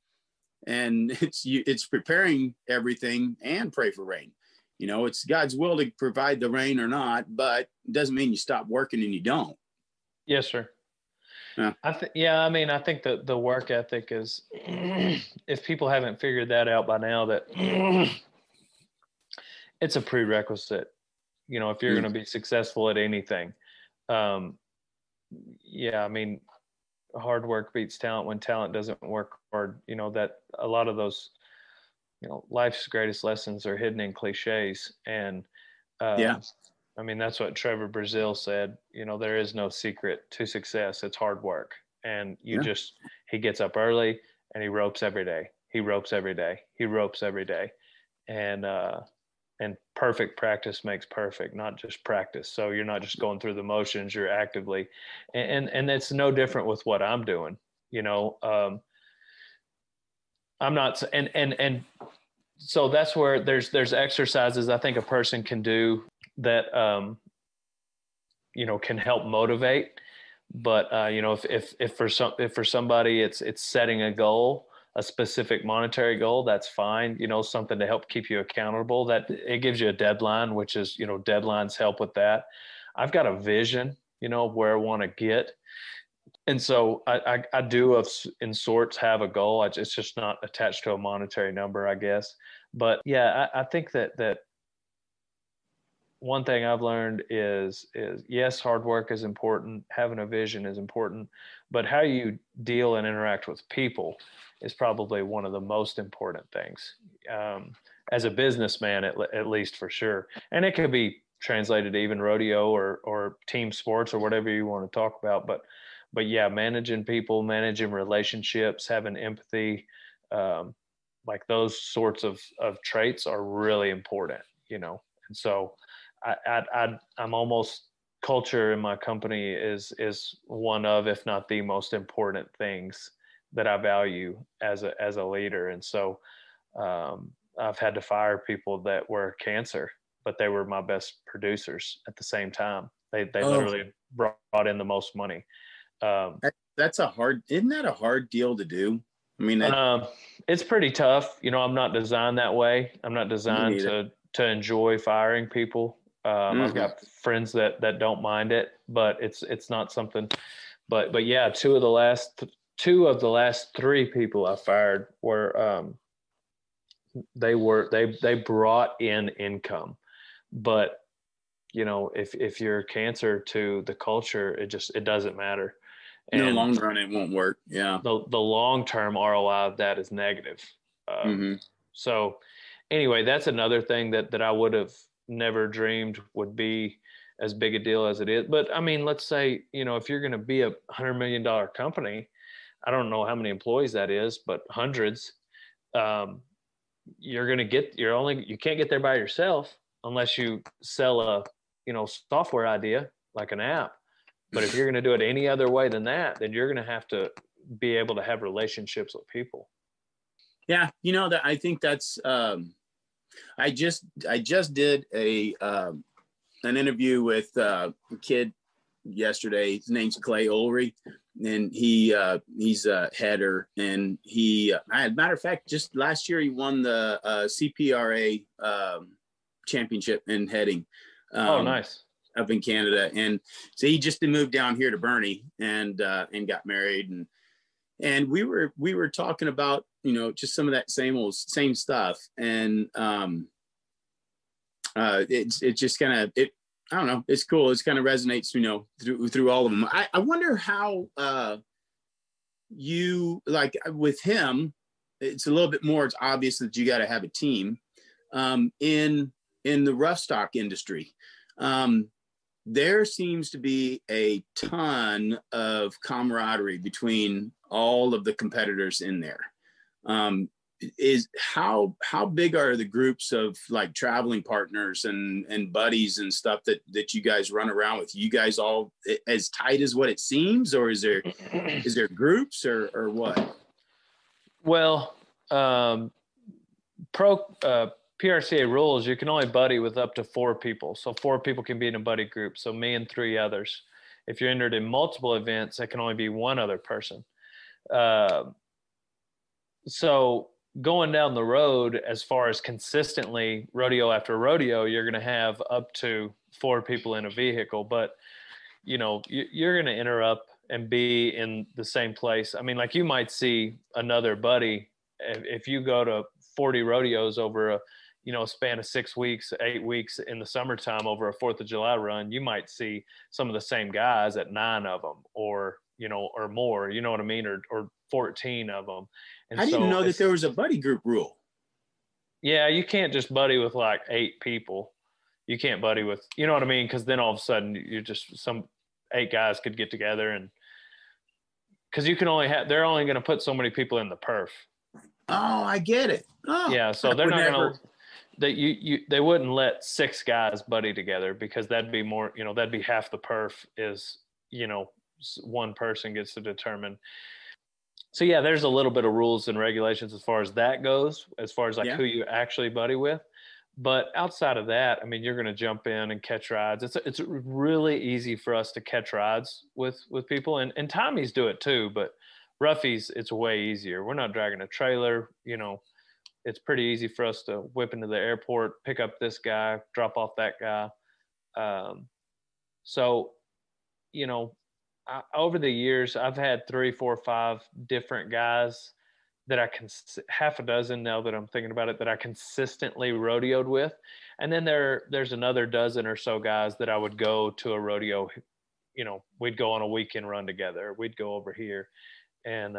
And it's preparing everything and pray for rain. It's God's will to provide the rain or not, but it doesn't mean you stop working and you don't. Yes, sir. Yeah. I think that the work ethic is, if people haven't figured that out by now, that it's a prerequisite, if you're going to be successful at anything. Hard work beats talent when talent doesn't work hard. That a lot of those, life's greatest lessons are hidden in cliches. And that's what Trevor Brazil said. There is no secret to success. It's hard work. And he gets up early and he ropes every day. He ropes every day. He ropes every day. And perfect practice makes perfect, not just practice. So you're not just going through the motions, you're actively, and it's no different with what I'm doing. I'm not, and so that's where there's exercises I think a person can do that, can help motivate. But, if for somebody it's setting a goal, a specific monetary goal, that's fine. Something to help keep you accountable, that it gives you a deadline, which is, deadlines help with that. I've got a vision, where I want to get. And so I do in sorts have a goal. It's just not attached to a monetary number, I guess. But yeah, I think that one thing I've learned is yes, hard work is important. Having a vision is important, but how you deal and interact with people is probably one of the most important things, as a businessman, at least for sure. And it could be translated to even rodeo or team sports or whatever you want to talk about. But yeah, managing people, managing relationships, having empathy, like those sorts of traits are really important, And so I'm almost, culture in my company is one of, if not the most important things that I value as a leader. And so I've had to fire people that were cancer, but they were my best producers at the same time. They literally brought in the most money. Isn't that a hard deal to do? I mean, it's pretty tough. I'm not designed that way. I'm not designed to enjoy firing people. I've got friends that don't mind it, but it's not something. But yeah, two of the last three people I fired were they brought in income, but if you're cancer to the culture, it doesn't matter. In the And long run, it won't work. Yeah. the long-term ROI of that is negative. So anyway, that's another thing that I would have never dreamed would be as big a deal as it is. But I mean, let's say, if you're going to be $100 million company, I don't know how many employees that is, but hundreds, you can't get there by yourself unless you sell a, software idea like an app. But if you're going to do it any other way than that, then you're going to have to be able to have relationships with people. Yeah. That I think that's, I just did an interview with a kid yesterday. His name's Clay Ulrey, and he's a header, and matter of fact, just last year he won the CPRA championship in heading. Nice. Up in Canada. And so he just moved down here to Bernie and got married, and we were talking about, just some of that same stuff. And it's just kind of, I don't know, it's cool. It's kind of resonates, through all of them. I wonder how you, like with him, it's a little bit more, it's obvious that you got to have a team in the rough stock industry. There seems to be a ton of camaraderie between all of the competitors in there. How big are the groups of like traveling partners and buddies and stuff that you guys run around with? You guys all as tight as what it seems, or is there groups or what? Well, PRCA rules, you can only buddy with up to 4 people. So 4 people can be in a buddy group. So me and 3 others. If you're entered in multiple events, it can only be 1 other person. So going down the road, as far as consistently rodeo after rodeo, you're going to have up to 4 people in a vehicle. But, you're going to interrupt and be in the same place. I mean, like you might see another buddy if you go to 40 rodeos over a span of 6 weeks, 8 weeks in the summertime over a 4th of July run, you might see some of the same guys at 9 of them or more, you know what I mean? Or 14 of them. And I didn't know that there was a buddy group rule. Yeah. You can't just buddy with like 8 people. You can't buddy with, you know what I mean? Cause then all of a sudden you're just 8 guys could get together, and cause you can they're only going to put so many people in the perf. Oh, I get it. Oh, yeah. So they're not going to, they wouldn't let 6 guys buddy together, because that'd be more, that'd be half the perf is, one person gets to determine. So yeah, there's a little bit of rules and regulations as far as that goes, as far as who you actually buddy with. But outside of that, I mean, you're going to jump in and catch rides. It's really easy for us to catch rides with people, and Tommies do it too, but roughies, it's way easier. We're not dragging a trailer, it's pretty easy for us to whip into the airport, pick up this guy, drop off that guy. So, over the years, I've had 3, 4, 5 different guys that I can, half a dozen now that I'm thinking about it, that I consistently rodeoed with. And then there's another dozen or so guys that I would go to a rodeo, we'd go on a weekend run together. We'd go over here. And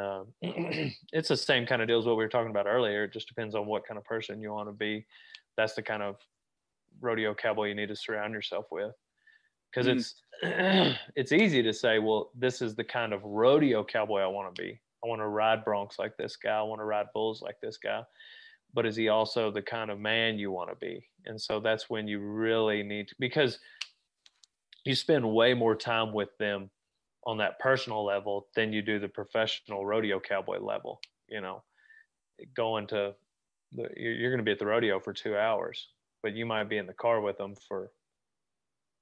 it's the same kind of deal as what we were talking about earlier. It just depends on what kind of person you want to be. That's the kind of rodeo cowboy you need to surround yourself with. Because it's easy to say, well, this is the kind of rodeo cowboy I want to be. I want to ride broncs like this guy. I want to ride bulls like this guy. But is he also the kind of man you want to be? And so that's when you really need to, because you spend way more time with them on that personal level than you do the professional rodeo cowboy level. Going to you're going to be at the rodeo for 2 hours, but you might be in the car with them for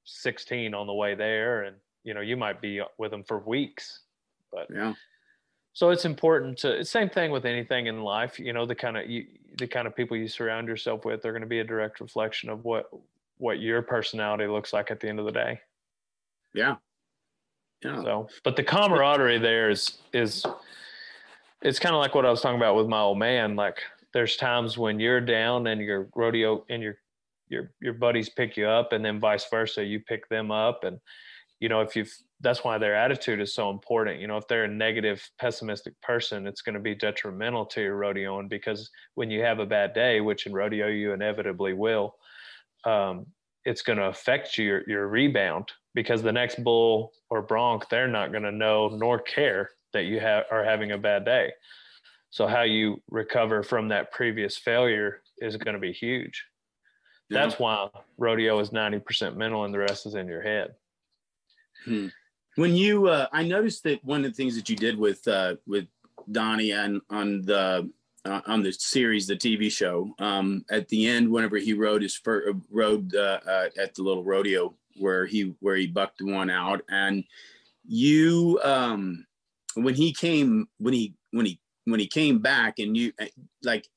16 on the way there, and you might be with them for weeks. But yeah, so it's important to, same thing with anything in life. The kind of people you surround yourself with are going to be a direct reflection of what your personality looks like at the end of the day. Yeah. So, but the camaraderie there is it's kind of like what I was talking about with my old man. Like, there's times when you're down and your rodeo and your buddies pick you up, and then vice versa, you pick them up. And if you've that's why their attitude is so important. You know, if they're a negative, pessimistic person, it's going to be detrimental to your rodeoing, because when you have a bad day, which in rodeo you inevitably will, it's going to affect your rebound, because the next bull or bronc, they're not going to know nor care that you are having a bad day. So how you recover from that previous failure is going to be huge. Yeah. That's why rodeo is 90% mental and the rest is in your head. When you, I noticed that one of the things that you did with Donnie on the series, the TV show, at the end, whenever he rode at the little rodeo where he bucked one out, and you, when he came back, and you, like,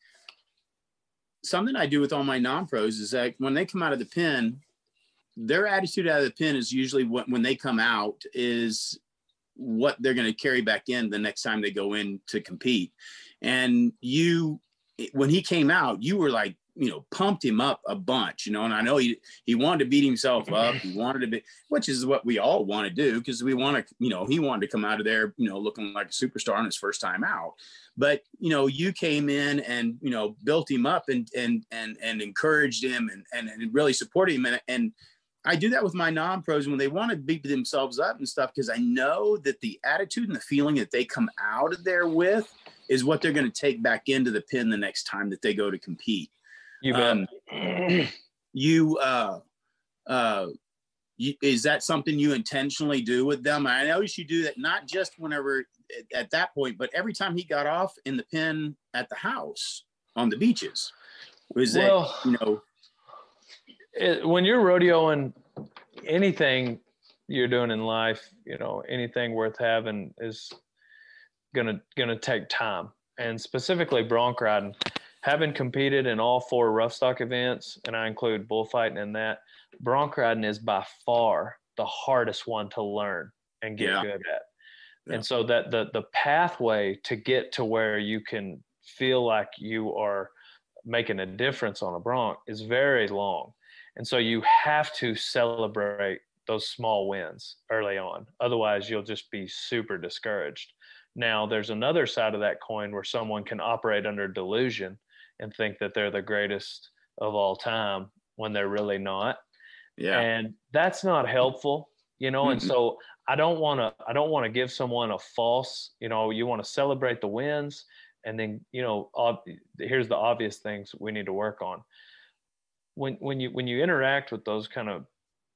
something I do with all my non-pros is that when they come out of the pen, their attitude out of the pen is usually when they come out is what they're going to carry back in the next time they go in to compete. And you, when he came out, you were like, you know, pumped him up a bunch, you know, and I know he wanted to beat himself up. He wanted to be, which is what we all want to do, because we want to, you know, he wanted to come out of there, you know, looking like a superstar on his first time out. But, you know, you came in and, you know, built him up and encouraged him and really supported him. And I do that with my non-pros when they want to beat themselves up and stuff, because I know that the attitude and the feeling that they come out of there with is what they're going to take back into the pen the next time that they go to compete. You bet. Is that something you intentionally do with them? I noticed you do that not just whenever at that point, but every time he got off in the pen at the house on the beaches. Was that, you know? When you're rodeoing, anything you're doing in life, you know, anything worth having is gonna take time. And specifically bronc riding, having competed in all 4 rough stock events, and I include bullfighting in that, bronc riding is by far the hardest one to learn and get good at. Yeah. And so that the pathway to get to where you can feel like you are making a difference on a bronc is very long. And so you have to celebrate those small wins early on. Otherwise, you'll just be super discouraged. Now, there's another side of that coin where someone can operate under delusion and think that they're the greatest of all time when they're really not. Yeah. And that's not helpful, you know. Mm-hmm. And so I don't want to give someone a false, you know, you want to celebrate the wins, and then, you know, here's the obvious things we need to work on. When you interact with those kind of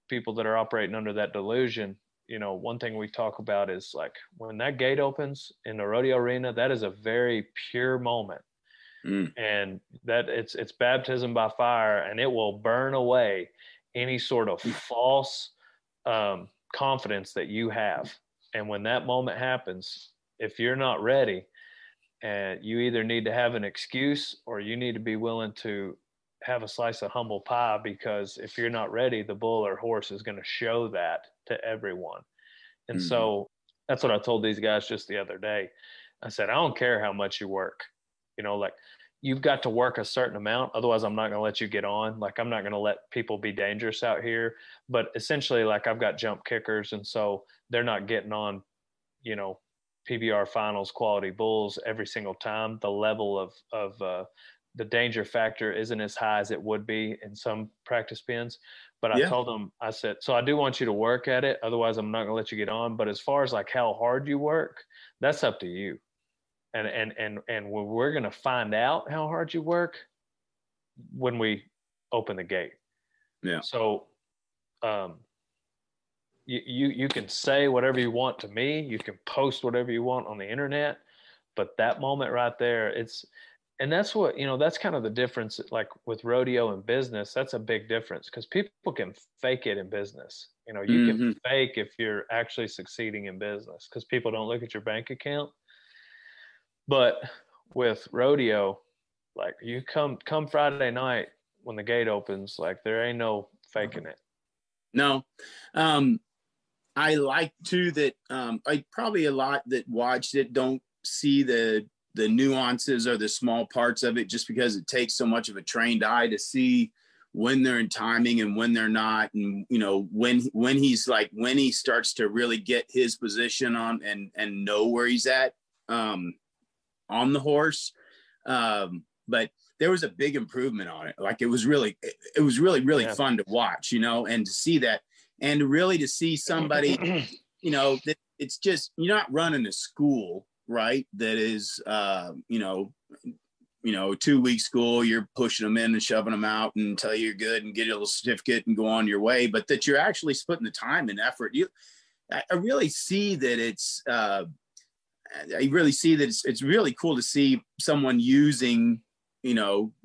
people that are operating under that delusion, you know, one thing we talk about is, like, when that gate opens in the rodeo arena, that is a very pure moment. And that it's baptism by fire, and it will burn away any sort of false confidence that you have. And when that moment happens, if you're not ready, and you either need to have an excuse or you need to be willing to have a slice of humble pie, because if you're not ready, the bull or horse is going to show that to everyone. And so that's what I told these guys just the other day. I said, I don't care how much you work, you know, like, you've got to work a certain amount. Otherwise, I'm not going to let you get on. Like, I'm not going to let people be dangerous out here. But essentially, like, I've got jump kickers, and so they're not getting on, you know, PBR finals quality bulls every single time. The level of the danger factor isn't as high as it would be in some practice pens. But I told them, I said, so I do want you to work at it. Otherwise, I'm not going to let you get on. But as far as, like, how hard you work, that's up to you. And when we're going to find out how hard you work when we open the gate. Yeah. So you can say whatever you want to me. You can post whatever you want on the internet. But that moment right there, and that's what, you know, that's kind of the difference, like with rodeo and business. That's a big difference, because people can fake it in business. You know, you can fake if you're actually succeeding in business, because people don't look at your bank account. But with rodeo, like, you come Friday night when the gate opens, like, there ain't no faking it. No. I like too that I probably a lot that watched it don't see the nuances or the small parts of it, just because it takes so much of a trained eye to see when they're in timing and when they're not, and when he starts to really get his position on and know where he's at on the horse. But there was a big improvement on it. Like it was really fun to watch, and to see that, and really to see somebody, that it's just, you're not running a school, right? That is, a 2-week school, you're pushing them in and shoving them out until you're good and get a little certificate and go on your way, but that you're actually putting the time and effort. I really see that it's really cool to see someone using,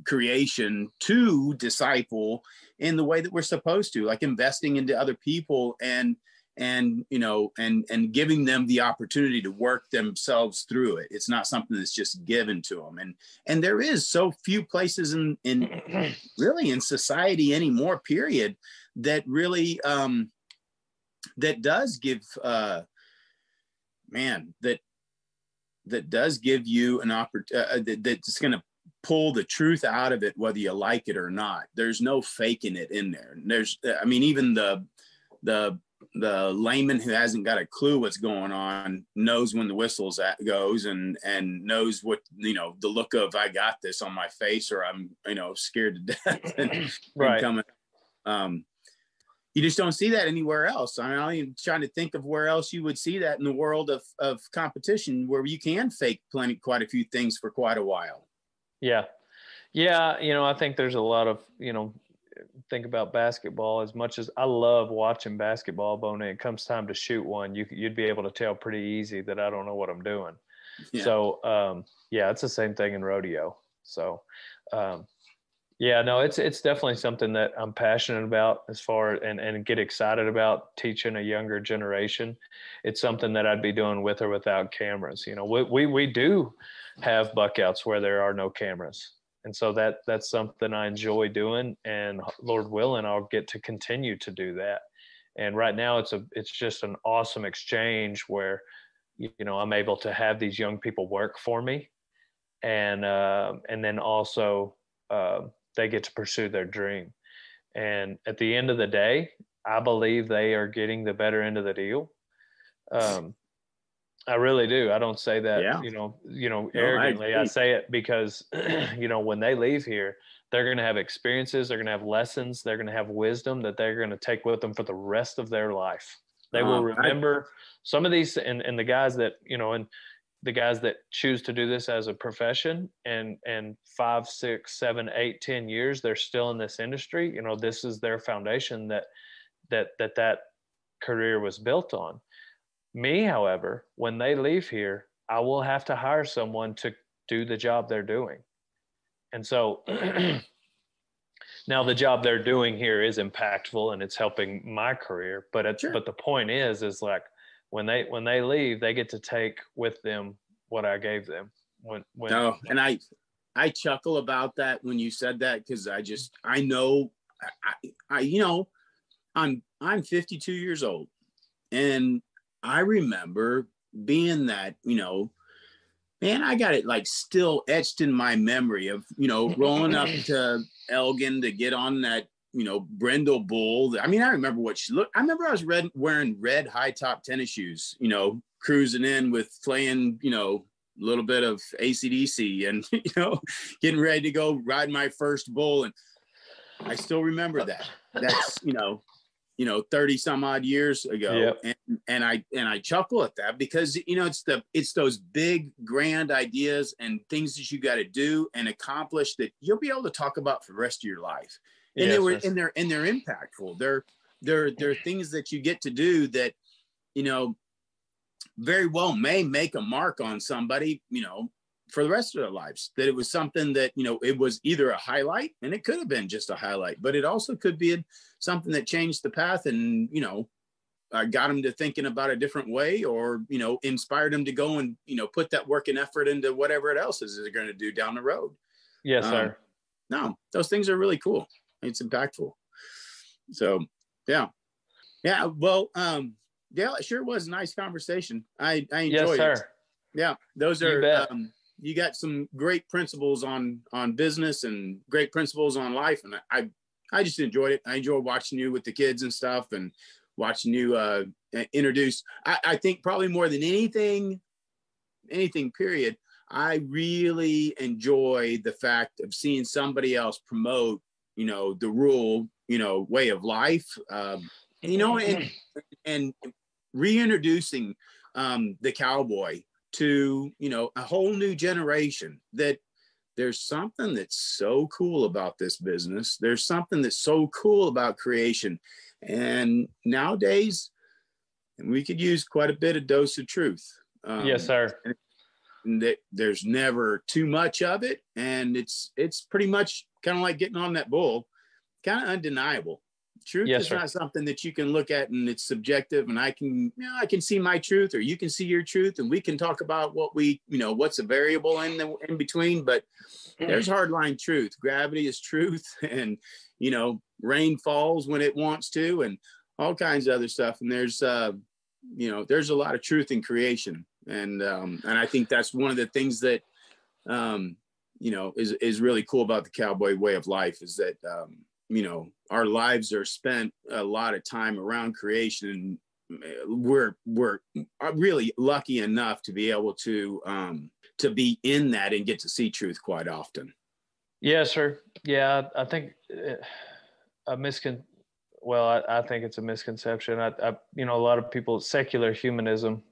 creation to disciple in the way that we're supposed to, like investing into other people and giving them the opportunity to work themselves through it. It's not something that's just given to them. And there is so few places in really in society anymore, period, that really, that does give, that does give you an opportunity, that's going to pull the truth out of it, whether you like it or not. There's no faking it in there. Even the layman who hasn't got a clue what's going on knows when the whistle's goes and knows what, the look of, I got this on my face, or I'm, scared to death and right. coming. You just don't see that anywhere else. I'm trying to think of where else you would see that in the world of competition, where you can fake quite a few things for quite a while. Yeah. Yeah. I think there's a lot of, think about basketball. As much as I love watching basketball, but when it comes time to shoot one, you'd be able to tell pretty easy that I don't know what I'm doing. Yeah. So, it's the same thing in rodeo. So, it's definitely something that I'm passionate about as far and get excited about teaching a younger generation. It's something that I'd be doing with or without cameras. We do have buckouts where there are no cameras. And so that's something I enjoy doing, and Lord willing, I'll get to continue to do that. And right now it's just an awesome exchange where, I'm able to have these young people work for me, and then also they get to pursue their dream. And at the end of the day, I believe they are getting the better end of the deal. I really do. I don't say that, arrogantly. I say it because, when they leave here, they're going to have experiences, they're going to have lessons, they're going to have wisdom that they're going to take with them for the rest of their life. They will remember some of these, and the guys that, and the guys that choose to do this as a profession, and 5, 6, 7, 8, 10 years, they're still in this industry. This is their foundation that career was built on. Me, however, when they leave here, I will have to hire someone to do the job they're doing. And so now the job they're doing here is impactful and it's helping my career. But but the point is like when they leave, they get to take with them what I gave them. And I chuckle about that when you said that, because I know I'm 52 years old, and I remember being that, man, I got it like still etched in my memory of, rolling up to Elgin to get on that, Brindle bull. I remember what she looked. I remember I was wearing red high top tennis shoes, cruising in with playing, a little bit of AC/DC and, getting ready to go ride my first bull. And I still remember that. That's, 30 some odd years ago. Yep. And I chuckle at that because, it's those big, grand ideas and things that you got to do and accomplish that you'll be able to talk about for the rest of your life. And they're impactful. They're things that you get to do that, very well may make a mark on somebody, for the rest of their lives. That it was something that, it was either a highlight, and it could have been just a highlight, but it also could be something that changed the path and, got them to thinking about a different way, or, inspired them to go and, put that work and effort into whatever it else is they're going to do down the road. Yes, sir. No, those things are really cool. It's impactful. So, yeah. Yeah. Well, Dale, it sure was a nice conversation. I enjoyed yes, sir. it. Yeah. Those are, you got some great principles on business and great principles on life. And I just enjoyed it. I enjoyed watching you with the kids and stuff, and watching you introduce. I think probably more than anything, period, I really enjoy the fact of seeing somebody else promote, the rural, way of life, and reintroducing the cowboy to, a whole new generation. That there's something that's so cool about this business. There's something that's so cool about creation. And nowadays, we could use quite a bit of dose of truth. Yes, sir. That there's never too much of it, and it's pretty much kind of like getting on that bull, kind of undeniable. Truth is not something that you can look at and it's subjective, and I can see my truth, or you can see your truth, and we can talk about what what's a variable in between, but there's hardline truth. Gravity is truth, and rain falls when it wants to, and all kinds of other stuff. And there's there's a lot of truth in creation. And I think that's one of the things that, is really cool about the cowboy way of life, is that, our lives are spent a lot of time around creation. And we're really lucky enough to be able to be in that and get to see truth quite often. Yes, sir. Yeah, I think I think it's a misconception. A lot of people, secular humanism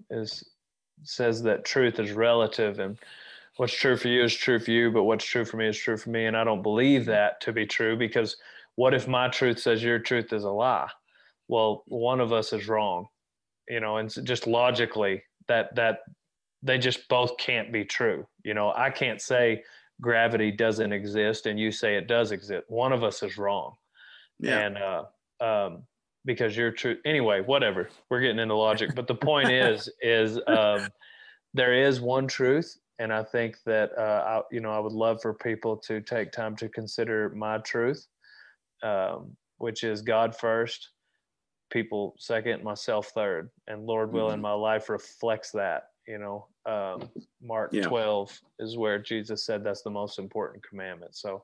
says that truth is relative, and what's true for you is true for you, but what's true for me is true for me. And I don't believe that to be true, because what if my truth says your truth is a lie? Well, one of us is wrong, and just logically that they just both can't be true. I can't say gravity doesn't exist and you say it does exist. One of us is wrong. Yeah. And because you're true. Anyway, whatever. We're getting into logic. But the point is there is one truth. And I think that, I would love for people to take time to consider my truth, which is God first, people second, myself third. And Lord willing, my life reflects that. Mark 12 is where Jesus said that's the most important commandment. So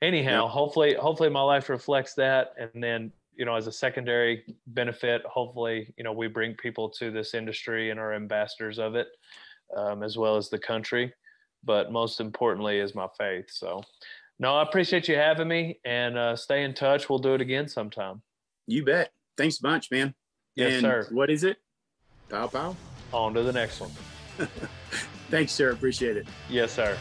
anyhow, hopefully my life reflects that. And then, as a secondary benefit, hopefully, we bring people to this industry and are ambassadors of it, as well as the country. But most importantly is my faith. So no, I appreciate you having me, and stay in touch. We'll do it again sometime. You bet. Thanks a bunch, man. Yes, sir. What is it? Pow, pow. On to the next one. Thanks, sir. Appreciate it. Yes, sir.